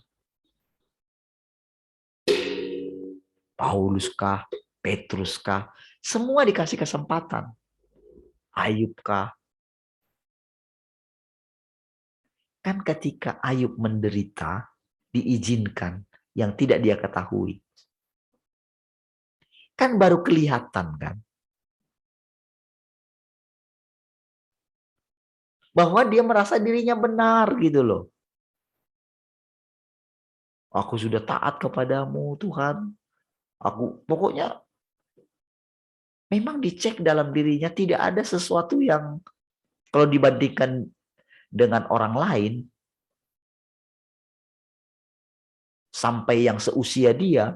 Paulus kah, Petrus kah, semua dikasih kesempatan. Ayub kah. Kan ketika Ayub menderita, diizinkan yang tidak dia ketahui. Kan baru kelihatan kan. Bahwa dia merasa dirinya benar gitu loh. Aku sudah taat kepadamu Tuhan. Aku pokoknya memang dicek dalam dirinya tidak ada sesuatu yang kalau dibandingkan dengan orang lain sampai yang seusia dia,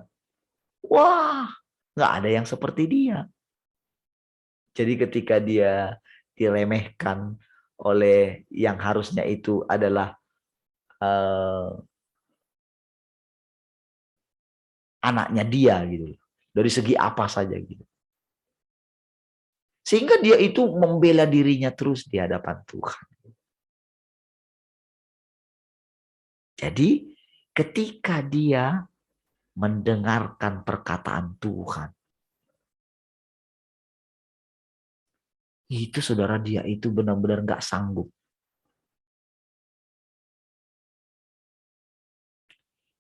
wah nggak ada yang seperti dia. Jadi ketika dia diremehkan oleh yang harusnya itu adalah anaknya dia gitu, dari segi apa saja gitu. Sehingga dia itu membela dirinya terus di hadapan Tuhan. Jadi ketika dia mendengarkan perkataan Tuhan, itu saudara dia itu benar-benar nggak sanggup.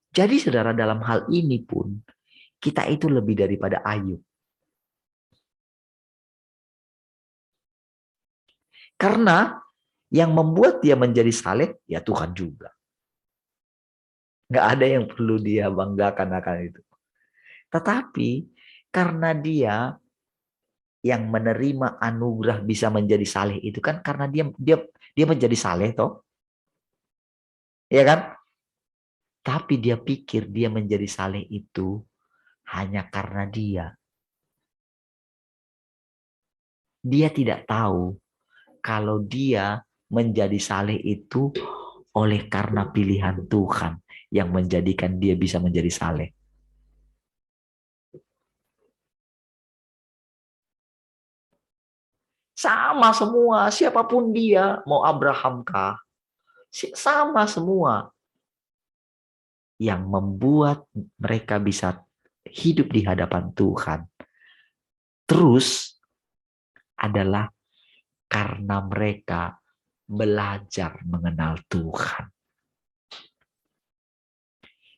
Jadi saudara dalam hal ini pun kita itu lebih daripada Ayub. Karena yang membuat dia menjadi saleh ya Tuhan juga. Nggak ada yang perlu dia banggakan akan itu. Tetapi karena dia yang menerima anugerah bisa menjadi saleh itu kan karena dia menjadi saleh toh. Ya kan? Tapi dia pikir dia menjadi saleh itu hanya karena dia. Dia tidak tahu kalau dia menjadi saleh itu oleh karena pilihan Tuhan yang menjadikan dia bisa menjadi saleh. Sama semua, siapapun dia, mau Abraham kah, sama semua. Yang membuat mereka bisa hidup di hadapan Tuhan terus adalah karena mereka belajar mengenal Tuhan.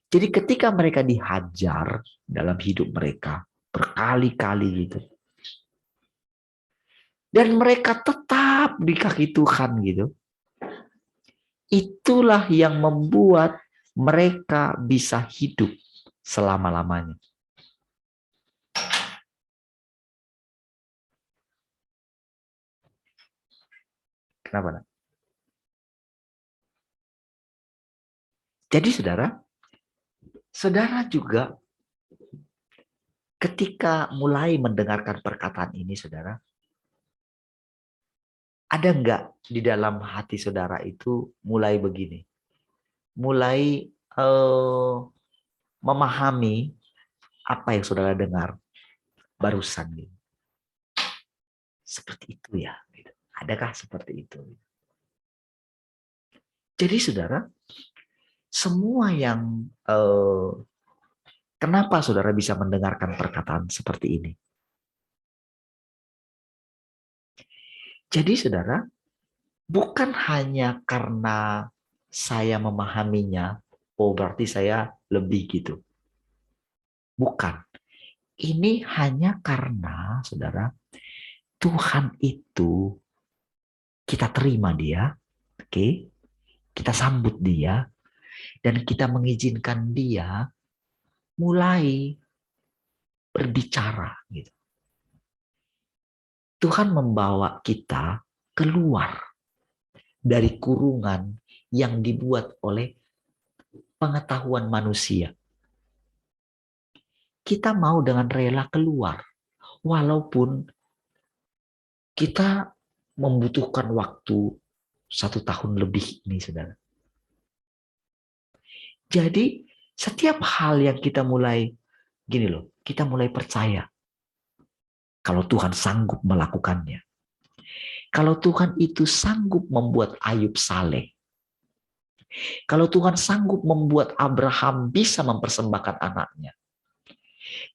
Jadi ketika mereka dihajar dalam hidup mereka berkali-kali gitu, dan mereka tetap di kaki Tuhan gitu, itulah yang membuat mereka bisa hidup selama-lamanya. Kenapa? Nak? Jadi saudara juga ketika mulai mendengarkan perkataan ini, saudara, ada enggak di dalam hati saudara itu mulai begini? Mulai memahami apa yang saudara dengar barusan gitu. Seperti itu ya. Gitu. Adakah seperti itu? Jadi saudara, semua yang kenapa saudara bisa mendengarkan perkataan seperti ini? Jadi saudara, bukan hanya karena saya memahaminya, oh berarti saya lebih gitu. Bukan. Ini hanya karena, saudara, Tuhan itu kita terima dia, oke? Kita sambut dia, dan kita mengizinkan dia mulai berbicara. Gitu. Tuhan membawa kita keluar dari kurungan yang dibuat oleh pengetahuan manusia. Kita mau dengan rela keluar, walaupun kita membutuhkan waktu 1 tahun lebih ini, saudara. Jadi setiap hal yang kita mulai, gini loh, kita mulai percaya kalau Tuhan sanggup melakukannya. Kalau Tuhan itu sanggup membuat Ayub saleh. Kalau Tuhan sanggup membuat Abraham bisa mempersembahkan anaknya.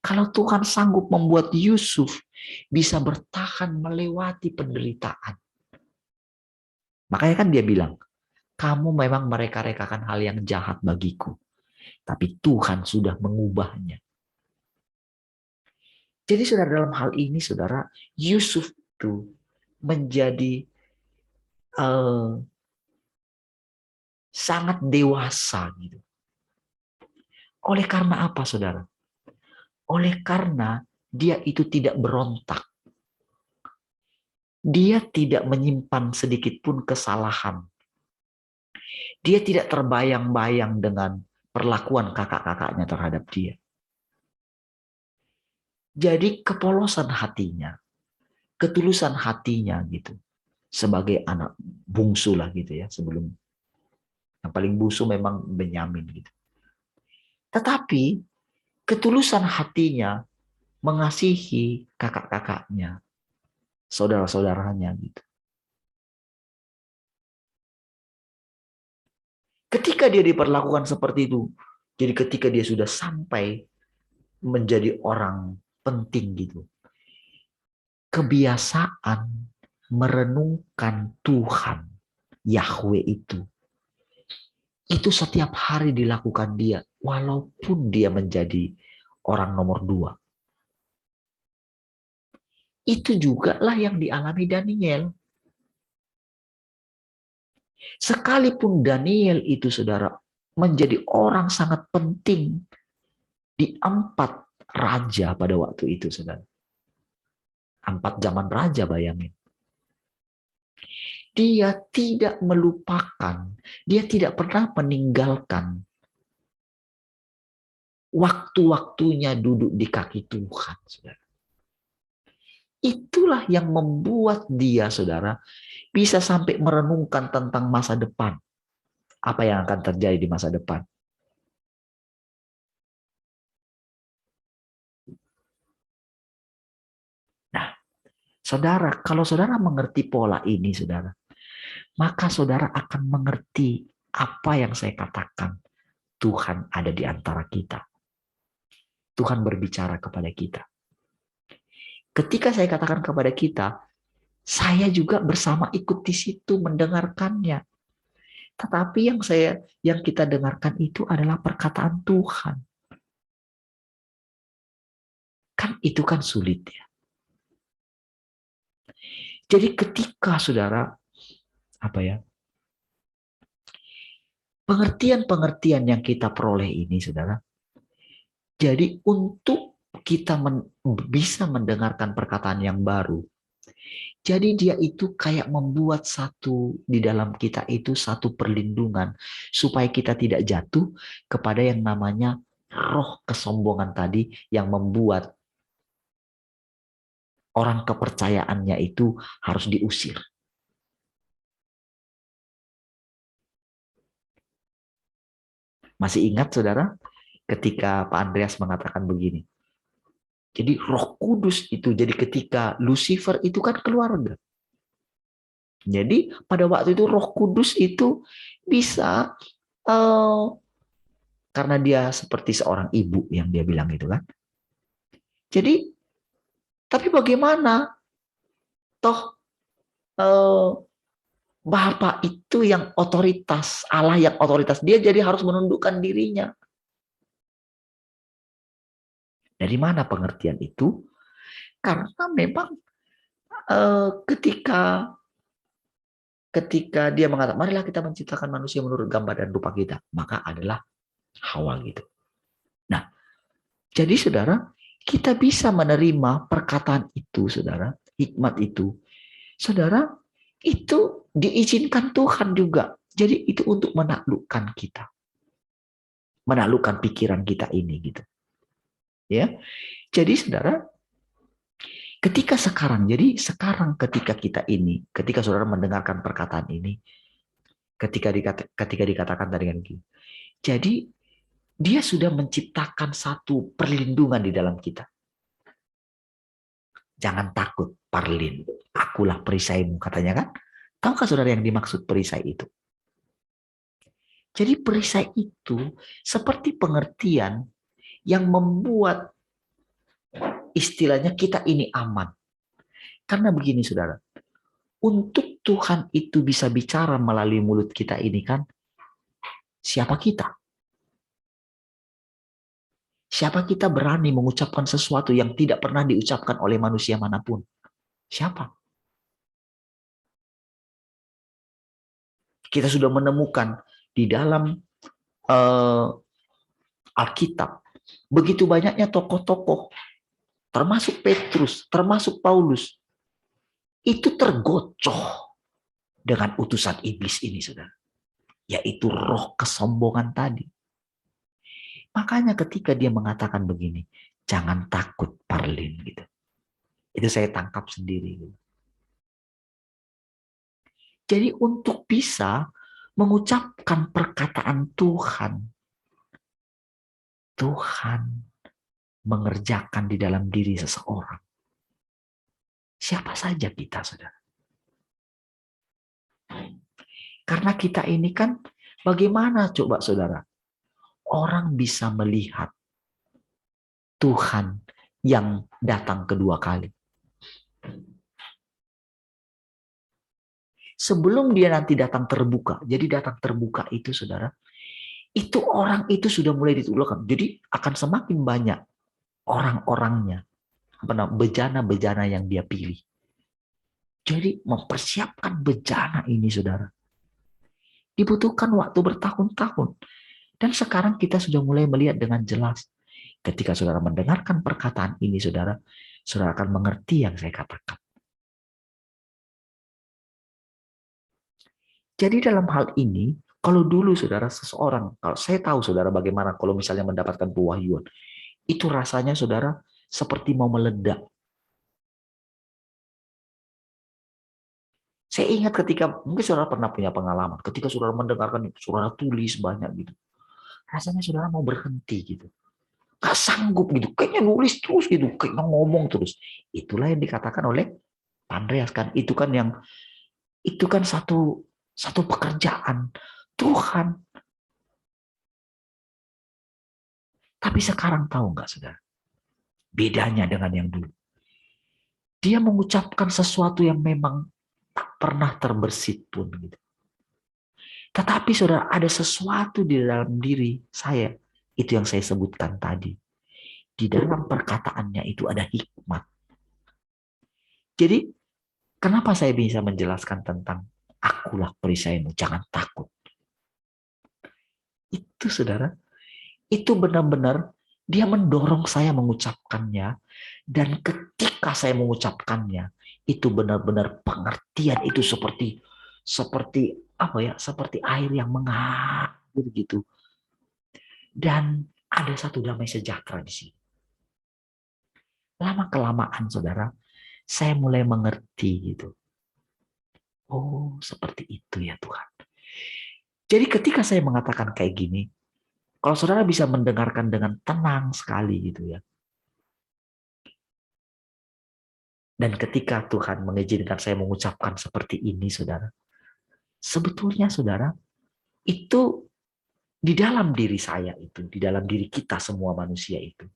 Kalau Tuhan sanggup membuat Yusuf bisa bertahan melewati penderitaan. Makanya kan dia bilang, kamu memang mereka-rekakan hal yang jahat bagiku. Tapi Tuhan sudah mengubahnya. Jadi saudara, dalam hal ini saudara, Yusuf itu menjadi sangat dewasa gitu. Oleh karena apa saudara? Oleh karena dia itu tidak berontak. Dia tidak menyimpan sedikit pun kesalahan. Dia tidak terbayang-bayang dengan perlakuan kakak-kakaknya terhadap dia. Jadi kepolosan hatinya, ketulusan hatinya gitu. Sebagai anak bungsu lah gitu ya, sebelum yang paling bungsu memang Benyamin gitu. Tetapi ketulusan hatinya mengasihi kakak-kakaknya, saudara-saudaranya gitu. Ketika dia diperlakukan seperti itu, jadi ketika dia sudah sampai menjadi orang penting gitu, kebiasaan merenungkan Tuhan, Yahweh itu setiap hari dilakukan dia, walaupun dia menjadi orang nomor 2. Itu juga lah yang dialami Daniel. Sekalipun Daniel itu saudara menjadi orang sangat penting di 4 raja pada waktu itu saudara. 4 zaman raja bayangin. Dia tidak melupakan, dia tidak pernah meninggalkan waktu-waktunya duduk di kaki Tuhan saudara. Itulah yang membuat dia saudara bisa sampai merenungkan tentang masa depan. Apa yang akan terjadi di masa depan. Nah, saudara, kalau saudara mengerti pola ini, saudara, maka saudara akan mengerti apa yang saya katakan. Tuhan ada di antara kita. Tuhan berbicara kepada kita. Ketika saya katakan kepada kita, saya juga bersama ikut di situ mendengarkannya. Tetapi yang kita dengarkan itu adalah perkataan Tuhan. Kan itu kan sulit ya. Jadi ketika saudara pengertian-pengertian yang kita peroleh ini saudara, jadi untuk kita bisa mendengarkan perkataan yang baru, jadi dia itu kayak membuat di dalam kita itu satu perlindungan supaya kita tidak jatuh kepada yang namanya roh kesombongan tadi yang membuat orang kepercayaannya itu harus diusir. Masih ingat saudara ketika Pak Andreas mengatakan begini. Jadi Roh Kudus itu, jadi ketika Lucifer itu kan keluarga. Jadi pada waktu itu Roh Kudus itu bisa karena dia seperti seorang ibu yang dia bilang itu kan. Jadi tapi bagaimana toh Bapa itu yang otoritas, Allah yang otoritas, dia jadi harus menundukkan dirinya. Dari mana pengertian itu? Karena memang ketika dia mengatakan, marilah kita menciptakan manusia menurut gambar dan rupa kita, maka adalah Hawa gitu. Nah, jadi saudara, kita bisa menerima perkataan itu, saudara, hikmat itu. Saudara, itu diizinkan Tuhan juga. Jadi itu untuk menaklukkan kita. Menaklukkan pikiran kita ini gitu. Ya. Jadi saudara, ketika sekarang ketika saudara mendengarkan perkataan ini, ketika dikatakan tadi kan gitu. Jadi dia sudah menciptakan satu perlindungan di dalam kita. Jangan takut, Parlin. Akulah perisaimu, katanya kan. Tahukah saudara yang dimaksud perisai itu? Jadi perisai itu seperti pengertian yang membuat istilahnya kita ini aman. Karena begini saudara, untuk Tuhan itu bisa bicara melalui mulut kita ini kan, siapa kita? Siapa kita berani mengucapkan sesuatu yang tidak pernah diucapkan oleh manusia manapun? Siapa? Kita sudah menemukan di dalam Alkitab begitu banyaknya tokoh-tokoh, termasuk Petrus, termasuk Paulus, itu tergocoh dengan utusan iblis ini, saudara. Yaitu roh kesombongan tadi. Makanya ketika dia mengatakan begini, jangan takut Parlin gitu. Itu saya tangkap sendiri. Gitu. Jadi untuk bisa mengucapkan perkataan Tuhan mengerjakan di dalam diri seseorang. Siapa saja kita, saudara. Karena kita ini kan, bagaimana coba saudara, orang bisa melihat Tuhan yang datang kedua kali. Sebelum dia nanti datang terbuka, jadi datang terbuka itu saudara, itu orang itu sudah mulai ditulurkan. Jadi akan semakin banyak orang-orangnya, bejana-bejana yang dia pilih. Jadi mempersiapkan bejana ini saudara, dibutuhkan waktu bertahun-tahun. Dan sekarang kita sudah mulai melihat dengan jelas. Ketika saudara mendengarkan perkataan ini saudara akan mengerti yang saya katakan. Jadi dalam hal ini, kalau dulu saudara seseorang, kalau saya tahu saudara bagaimana kalau misalnya mendapatkan pewahyuan, itu rasanya saudara seperti mau meledak. Saya ingat ketika, mungkin saudara pernah punya pengalaman, ketika saudara mendengarkan, saudara tulis banyak gitu. Rasanya saudara mau berhenti gitu. Gak sanggup gitu, kayaknya nulis terus gitu, kayaknya ngomong terus. Itulah yang dikatakan oleh Andreas kan, itu kan satu pekerjaan Tuhan. Tapi sekarang tahu nggak saudara? Bedanya dengan yang dulu. Dia mengucapkan sesuatu yang memang tak pernah terbersit pun. Gitu. Tetapi saudara, ada sesuatu di dalam diri saya. Itu yang saya sebutkan tadi. Di dalam perkataannya itu ada hikmat. Jadi, kenapa saya bisa menjelaskan tentang akulah perisaimu, jangan takut. Itu saudara, itu benar-benar dia mendorong saya mengucapkannya. Dan ketika saya mengucapkannya, itu benar-benar pengertian itu seperti apa ya? Seperti air yang mengalir gitu. Dan ada satu damai sejahtera di sini. Lama kelamaan saudara, saya mulai mengerti gitu. Oh, seperti itu ya Tuhan. Jadi ketika saya mengatakan kayak gini, kalau saudara bisa mendengarkan dengan tenang sekali gitu ya. Dan ketika Tuhan mengizinkan saya mengucapkan seperti ini, saudara, sebetulnya saudara, itu di dalam diri saya itu, di dalam diri kita semua manusia itu,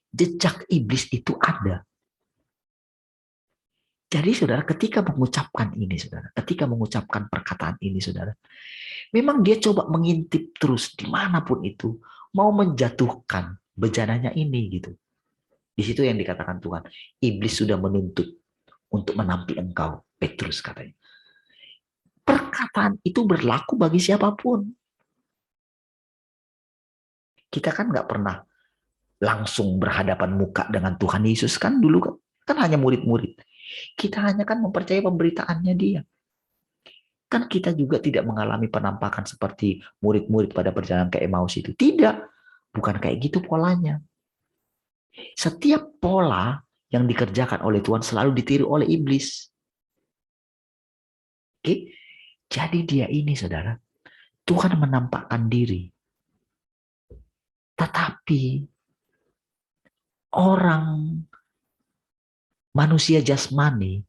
jejak iblis itu ada. Jadi saudara, ketika mengucapkan ini, saudara, ketika mengucapkan perkataan ini, saudara, memang dia coba mengintip terus dimanapun itu, mau menjatuhkan, bejananya ini gitu. Di situ yang dikatakan Tuhan, iblis sudah menuntut untuk menampi engkau, Petrus katanya. Perkataan itu berlaku bagi siapapun. Kita kan nggak pernah langsung berhadapan muka dengan Tuhan Yesus kan dulu kan hanya murid-murid. Kita hanya kan mempercayai pemberitaannya dia. Kan kita juga tidak mengalami penampakan seperti murid-murid pada perjalanan ke Emmaus itu. Tidak, bukan kayak gitu polanya. Setiap pola yang dikerjakan oleh Tuhan selalu ditiru oleh iblis. Oke? Jadi dia ini, saudara, Tuhan menampakkan diri. Tetapi orang manusia jasmani,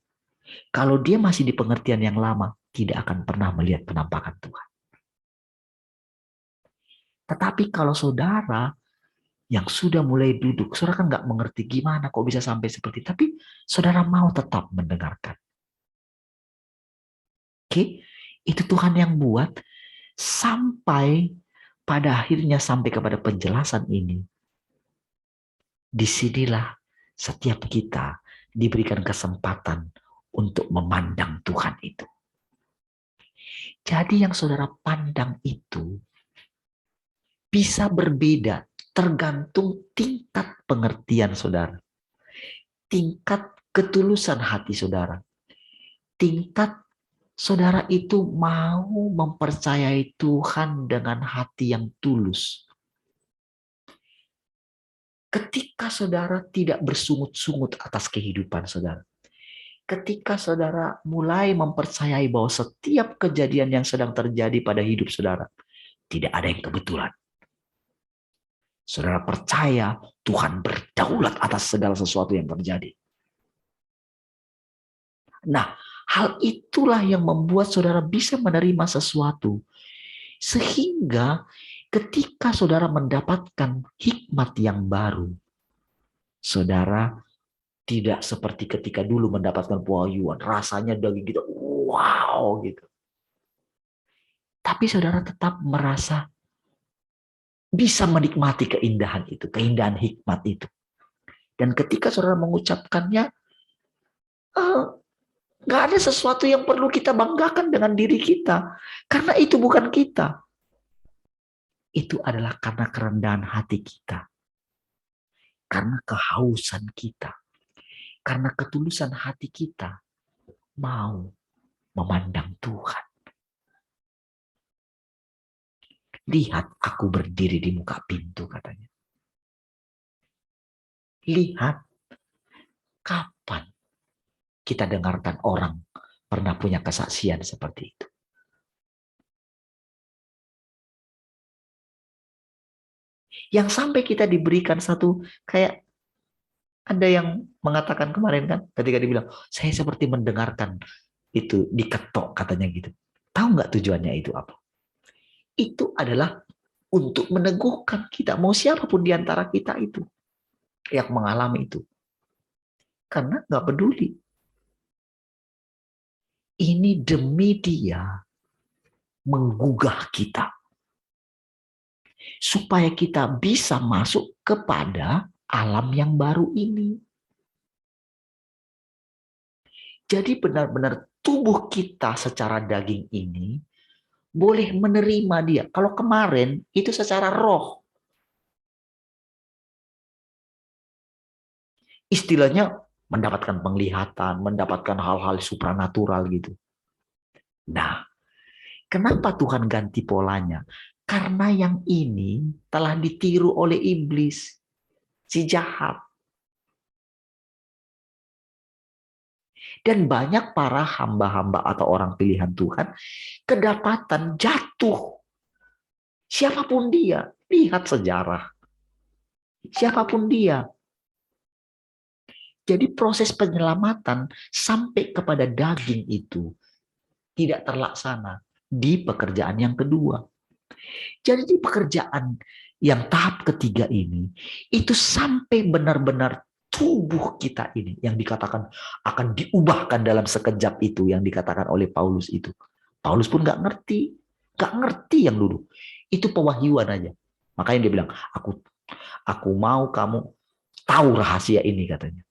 kalau dia masih di pengertian yang lama, tidak akan pernah melihat penampakan Tuhan. Tetapi kalau saudara yang sudah mulai duduk, saudara kan nggak mengerti gimana kok bisa sampai seperti itu, tapi saudara mau tetap mendengarkan. Oke, itu Tuhan yang buat sampai pada akhirnya sampai kepada penjelasan ini. Disinilah setiap kita diberikan kesempatan untuk memandang Tuhan itu. Jadi yang saudara pandang itu bisa berbeda tergantung tingkat pengertian saudara. Tingkat ketulusan hati saudara. Tingkat saudara itu mau mempercayai Tuhan dengan hati yang tulus. Ketika saudara tidak bersungut-sungut atas kehidupan saudara. Ketika saudara mulai mempercayai bahwa setiap kejadian yang sedang terjadi pada hidup saudara, tidak ada yang kebetulan. Saudara percaya Tuhan berdaulat atas segala sesuatu yang terjadi. Nah, hal itulah yang membuat saudara bisa menerima sesuatu. Sehingga ketika saudara mendapatkan hikmat yang baru, saudara tidak seperti ketika dulu mendapatkan pewahyuan. Rasanya daging kita, wow gitu. Tapi saudara tetap merasa bisa menikmati keindahan itu, keindahan hikmat itu. Dan ketika saudara mengucapkannya, nggak ada sesuatu yang perlu kita banggakan dengan diri kita. Karena itu bukan kita. Itu adalah karena kerendahan hati kita. Karena kehausan kita. Karena ketulusan hati kita mau memandang Tuhan. Lihat aku berdiri di muka pintu katanya. Lihat kapan kita dengarkan orang pernah punya kesaksian seperti itu. Yang sampai kita diberikan satu kayak ada yang mengatakan kemarin kan ketika dibilang saya seperti mendengarkan itu diketok katanya gitu. Tahu nggak tujuannya itu apa? Itu adalah untuk meneguhkan kita mau siapapun di antara kita itu yang mengalami itu. Karena nggak peduli. Ini demi dia menggugah kita. Supaya kita bisa masuk kepada alam yang baru ini. Jadi benar-benar tubuh kita secara daging ini boleh menerima dia. Kalau kemarin itu secara roh. Istilahnya mendapatkan penglihatan, mendapatkan hal-hal supranatural gitu. Nah, kenapa Tuhan ganti polanya? Karena yang ini telah ditiru oleh iblis, si jahat. Dan banyak para hamba-hamba atau orang pilihan Tuhan kedapatan jatuh. Siapapun dia, lihat sejarah. Siapapun dia. Jadi proses penyelamatan sampai kepada daging itu tidak terlaksana di pekerjaan yang kedua. Jadi di pekerjaan yang tahap ketiga ini, itu sampai benar-benar tubuh kita ini yang dikatakan akan diubahkan dalam sekejap itu yang dikatakan oleh Paulus itu. Paulus pun nggak ngerti yang dulu. Itu pewahyuan aja. Makanya dia bilang, aku Aku mau kamu tahu rahasia ini katanya.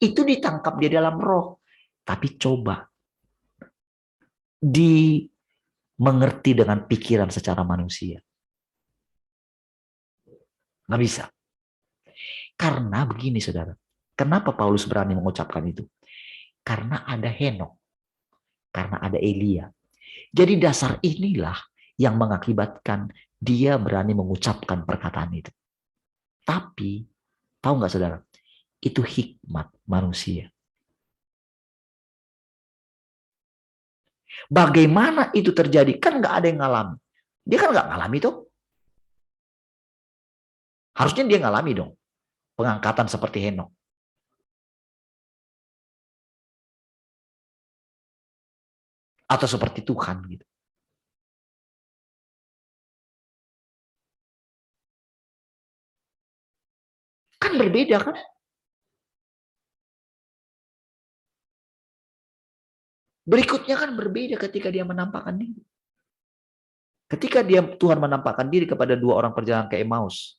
Itu ditangkap dia dalam roh. Tapi coba dimengerti dengan pikiran secara manusia. Nggak bisa. Karena begini saudara. Kenapa Paulus berani mengucapkan itu? Karena ada Henok. Karena ada Elia. Jadi dasar inilah yang mengakibatkan dia berani mengucapkan perkataan itu. Tapi, tahu nggak saudara? Itu hikmat manusia. Bagaimana itu terjadi? Kan nggak ada yang ngalami. Dia kan nggak ngalami tuh. Harusnya dia ngalami dong. Pengangkatan seperti Henok. Atau seperti Tuhan gitu. Kan berbeda kan? Berikutnya kan berbeda ketika dia menampakkan diri. Ketika Tuhan menampakkan diri kepada 2 orang perjalanan ke Emmaus.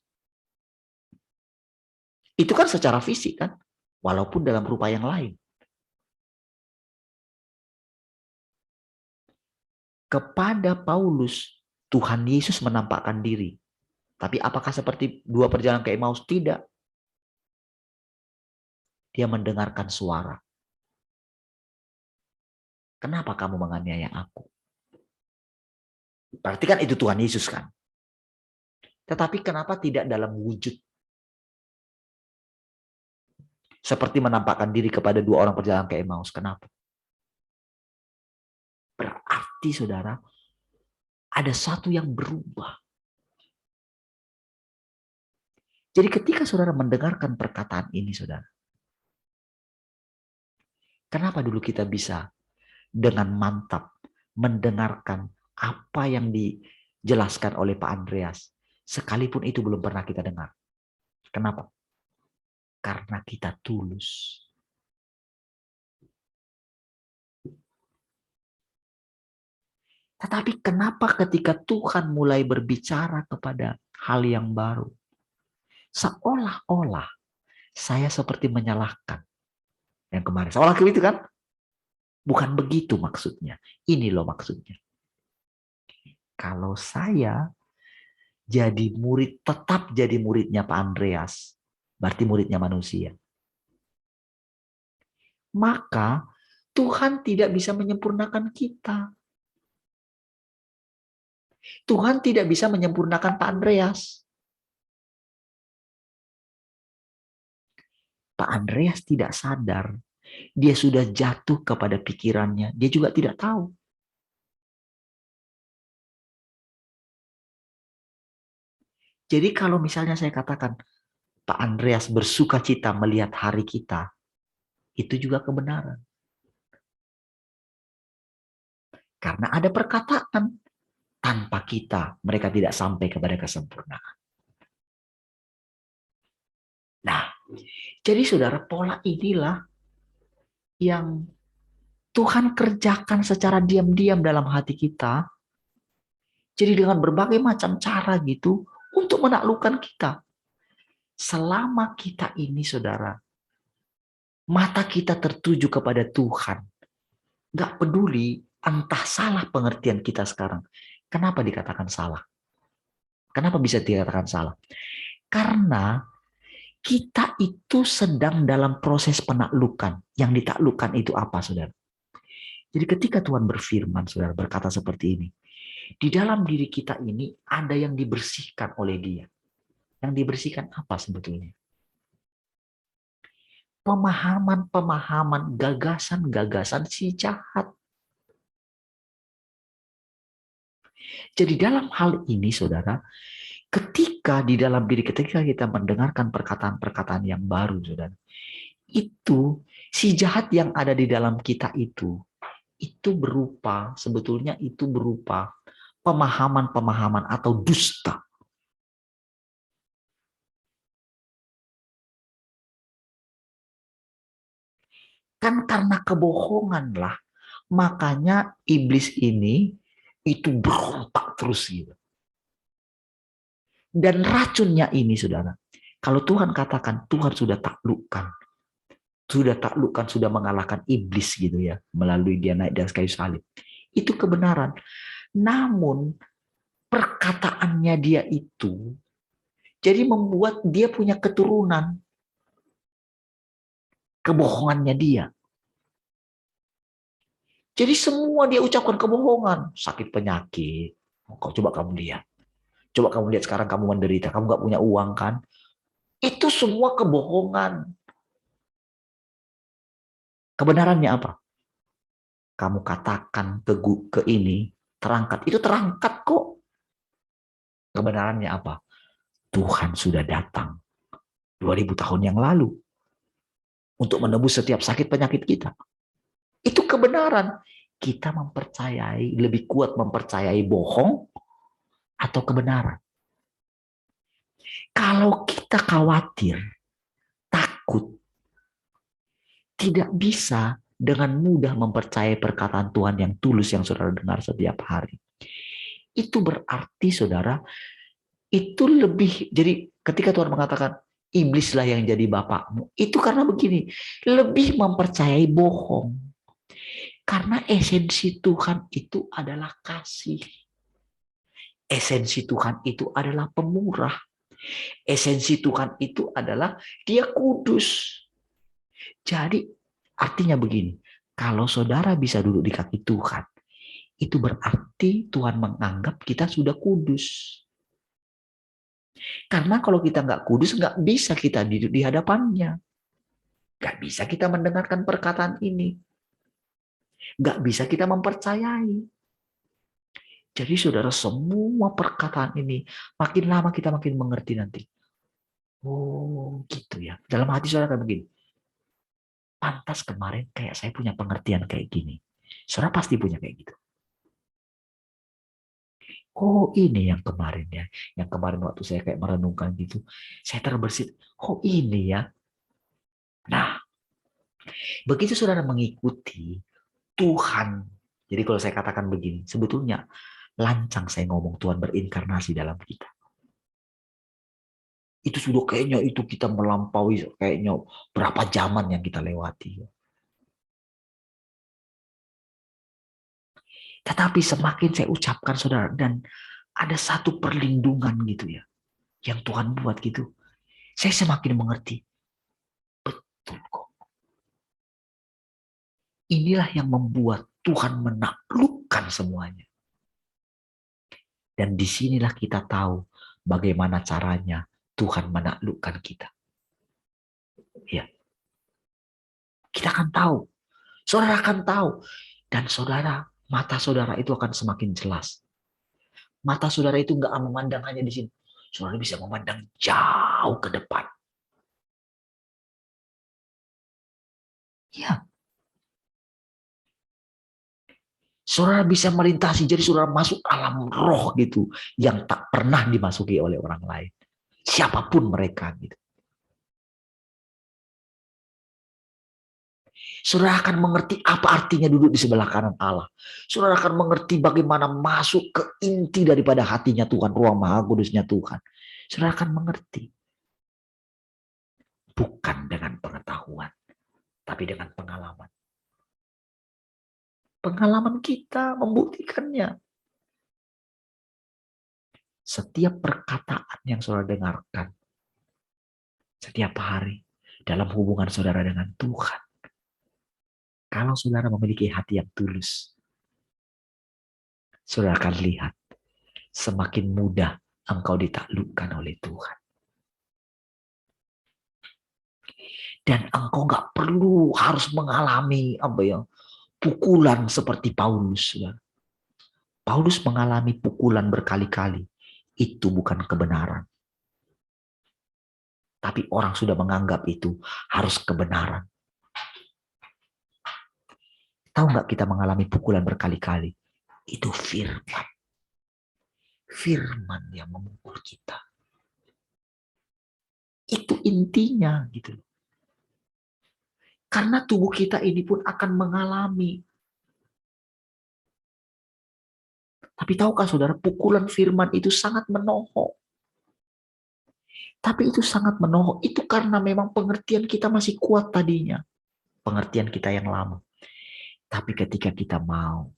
Itu kan secara fisik kan? Walaupun dalam rupa yang lain. Kepada Paulus, Tuhan Yesus menampakkan diri. Tapi apakah seperti 2 perjalanan ke Emmaus? Tidak. Dia mendengarkan suara. Kenapa kamu menganiaya aku? Berarti kan itu Tuhan Yesus kan? Tetapi kenapa tidak dalam wujud? Seperti menampakkan diri kepada 2 orang perjalanan ke Emmaus. Kenapa? Berarti saudara, ada satu yang berubah. Jadi ketika saudara mendengarkan perkataan ini saudara. Kenapa dulu kita bisa dengan mantap mendengarkan apa yang dijelaskan oleh Pak Andreas. Sekalipun itu belum pernah kita dengar. Kenapa? Karena kita tulus. Tetapi kenapa ketika Tuhan mulai berbicara kepada hal yang baru, seolah-olah saya seperti menyalahkan yang kemarin. Seolah itu kan? Bukan begitu maksudnya. Ini loh maksudnya. Kalau saya jadi murid, tetap jadi muridnya Pak Andreas, berarti muridnya manusia. Maka Tuhan tidak bisa menyempurnakan kita. Tuhan tidak bisa menyempurnakan Pak Andreas. Pak Andreas tidak sadar. Dia sudah jatuh kepada pikirannya. Dia juga tidak tahu. Jadi kalau misalnya saya katakan, Pak Andreas bersuka cita melihat hari kita, itu juga kebenaran. Karena ada perkataan, tanpa kita, mereka tidak sampai kepada kesempurnaan. Nah, jadi saudara, pola inilah yang Tuhan kerjakan secara diam-diam dalam hati kita. Jadi dengan berbagai macam cara gitu, untuk menaklukkan kita. Selama kita ini, saudara, mata kita tertuju kepada Tuhan. Gak peduli entah salah pengertian kita sekarang. Kenapa dikatakan salah? Kenapa bisa dikatakan salah? Karena kita itu sedang dalam proses penaklukan. Yang ditaklukkan itu apa, saudara? Jadi ketika Tuhan berfirman, saudara, berkata seperti ini. Di dalam diri kita ini ada yang dibersihkan oleh Dia. Yang dibersihkan apa sebetulnya? Pemahaman-pemahaman, gagasan-gagasan si jahat. Jadi dalam hal ini, saudara, ketika di dalam diri ketika kita mendengarkan perkataan-perkataan yang baru, saudara, itu si jahat yang ada di dalam kita itu berupa, sebetulnya itu berupa pemahaman-pemahaman atau dusta. Kan karena kebohonganlah, makanya iblis ini itu berontak terus gitu. Dan racunnya ini, saudara, kalau Tuhan katakan Tuhan sudah taklukkan, sudah mengalahkan iblis gitu ya, melalui dia naik dari kayu salib. Itu kebenaran. Namun perkataannya dia itu jadi membuat dia punya keturunan. Kebohongannya dia. Jadi semua dia ucapkan kebohongan. Sakit penyakit. Coba kamu lihat. Coba kamu lihat sekarang kamu menderita. Kamu gak punya uang kan? Itu semua kebohongan. Kebenarannya apa? Kamu katakan ke ini, terangkat. Itu terangkat kok. Kebenarannya apa? Tuhan sudah datang 2000 tahun yang lalu untuk menebus setiap sakit penyakit kita. Itu kebenaran. Kita mempercayai, lebih kuat mempercayai bohong atau kebenaran. Kalau kita khawatir, takut, tidak bisa dengan mudah mempercayai perkataan Tuhan yang tulus yang saudara dengar setiap hari. Itu berarti saudara, itu lebih, jadi ketika Tuhan mengatakan, iblislah yang jadi bapakmu, itu karena begini, lebih mempercayai bohong. Karena esensi Tuhan itu adalah kasih. Esensi Tuhan itu adalah pemurah. Esensi Tuhan itu adalah dia kudus. Jadi artinya begini, kalau saudara bisa duduk di kaki Tuhan, itu berarti Tuhan menganggap kita sudah kudus. Karena kalau kita nggak kudus, nggak bisa kita duduk di hadapannya. Nggak bisa kita mendengarkan perkataan ini. Nggak bisa kita mempercayai. Jadi saudara, semua perkataan ini makin lama kita makin mengerti nanti. Oh gitu ya. Dalam hati saudara kayak begini. Pantas kemarin kayak saya punya pengertian kayak gini. Saudara pasti punya kayak gitu. Oh ini yang kemarin ya. Yang kemarin waktu saya kayak merenungkan gitu. Saya terbersit. Oh ini ya. Nah, begitu saudara mengikuti Tuhan. Jadi kalau saya katakan begini. Sebetulnya lancang saya ngomong Tuhan berinkarnasi dalam kita. Itu sudah kayaknya itu kita melampaui kayaknya berapa zaman yang kita lewati. Tetapi semakin saya ucapkan saudara, dan ada satu perlindungan gitu ya, yang Tuhan buat gitu, saya semakin mengerti. Betul kok. Inilah yang membuat Tuhan menaklukkan semuanya. Dan disinilah kita tahu bagaimana caranya Tuhan menaklukkan kita. Ya. Kita akan tahu. Saudara akan tahu. Dan saudara, mata saudara itu akan semakin jelas. Mata saudara itu nggak memandang hanya di sini. Saudara bisa memandang jauh ke depan. Ya. Saudara bisa melintasi, jadi saudara masuk alam roh gitu, yang tak pernah dimasuki oleh orang lain. Siapapun mereka gitu. Saudara akan mengerti apa artinya duduk di sebelah kanan Allah. Saudara akan mengerti bagaimana masuk ke inti daripada hatinya Tuhan, ruang maha kudusnya Tuhan. Saudara akan mengerti. Bukan dengan pengetahuan, tapi dengan pengalaman. Pengalaman kita membuktikannya. Setiap perkataan yang saudara dengarkan, setiap hari, dalam hubungan saudara dengan Tuhan, kalau saudara memiliki hati yang tulus, saudara akan lihat semakin mudah engkau ditaklukkan oleh Tuhan. Dan engkau nggak perlu harus mengalami pukulan seperti Paulus. Paulus mengalami pukulan berkali-kali. Itu bukan kebenaran. Tapi orang sudah menganggap itu harus kebenaran. Tahu nggak kita mengalami pukulan berkali-kali? Itu firman. Firman yang memukul kita. Itu intinya gitu. Karena tubuh kita ini pun akan mengalami. Tapi tahukah saudara, pukulan firman itu sangat menohok. Tapi itu sangat menolong. Itu karena memang pengertian kita masih kuat tadinya. Pengertian kita yang lama. Tapi ketika kita mau,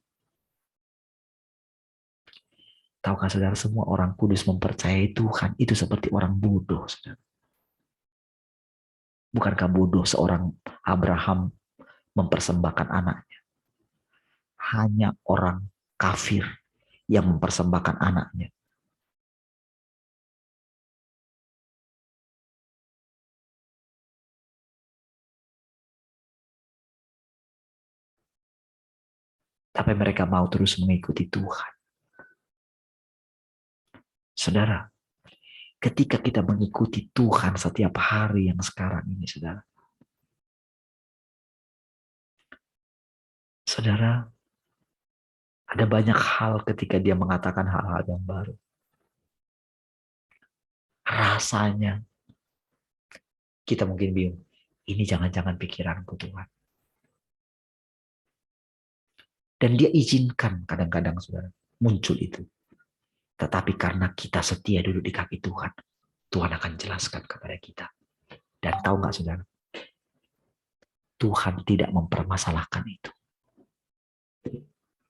tahukah saudara, semua orang kudus mempercayai Tuhan itu seperti orang bodoh, saudara. Bukankah bodoh seorang Abraham mempersembahkan anaknya? Hanya orang kafir yang mempersembahkan anaknya. Tapi mereka mau terus mengikuti Tuhan. Saudara, ketika kita mengikuti Tuhan setiap hari yang sekarang ini, saudara. Saudara, ada banyak hal ketika dia mengatakan hal-hal yang baru. Rasanya kita mungkin bingung. Ini jangan-jangan pikiranku, Tuhan. Dan dia izinkan kadang-kadang, saudara, muncul itu. Tetapi karena kita setia duduk di kaki Tuhan, Tuhan akan jelaskan kepada kita. Dan tahu nggak, saudara? Tuhan tidak mempermasalahkan itu.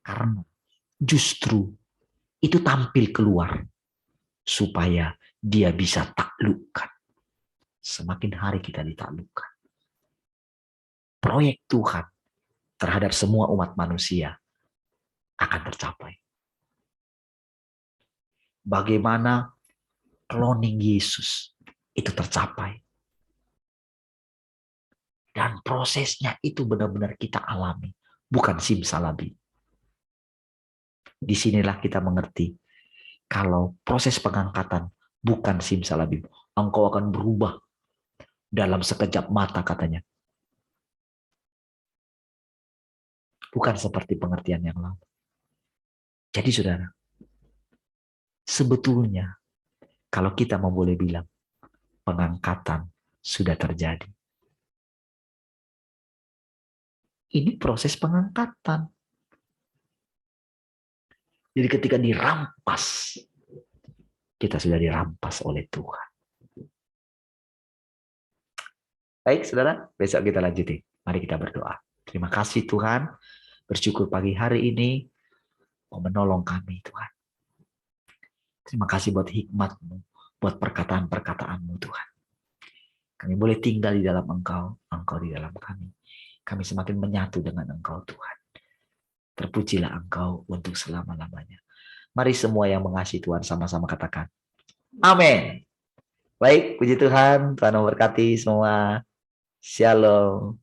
Karena justru itu tampil keluar supaya dia bisa taklukkan. Semakin hari kita ditaklukkan. Proyek Tuhan terhadap semua umat manusia akan tercapai. Bagaimana cloning Yesus itu tercapai. Dan prosesnya itu benar-benar kita alami. Bukan simsalabim. Disinilah kita mengerti. Kalau proses pengangkatan bukan simsalabim. Engkau akan berubah dalam sekejap mata, katanya. Bukan seperti pengertian yang lama. Jadi saudara, sebetulnya kalau kita mau boleh bilang, pengangkatan sudah terjadi. Ini proses pengangkatan. Jadi ketika dirampas, kita sudah dirampas oleh Tuhan. Baik saudara, besok kita lanjutin. Mari kita berdoa. Terima kasih Tuhan, bersyukur pagi hari ini mau menolong kami Tuhan. Terima kasih buat hikmat-Mu, buat perkataan-perkataan-Mu Tuhan. Kami boleh tinggal di dalam Engkau, Engkau di dalam kami. Kami semakin menyatu dengan Engkau Tuhan. Terpujilah Engkau untuk selama-lamanya. Mari semua yang mengasihi Tuhan sama-sama katakan, amin. Baik, puji Tuhan, Tuhan memberkati semua. Shalom.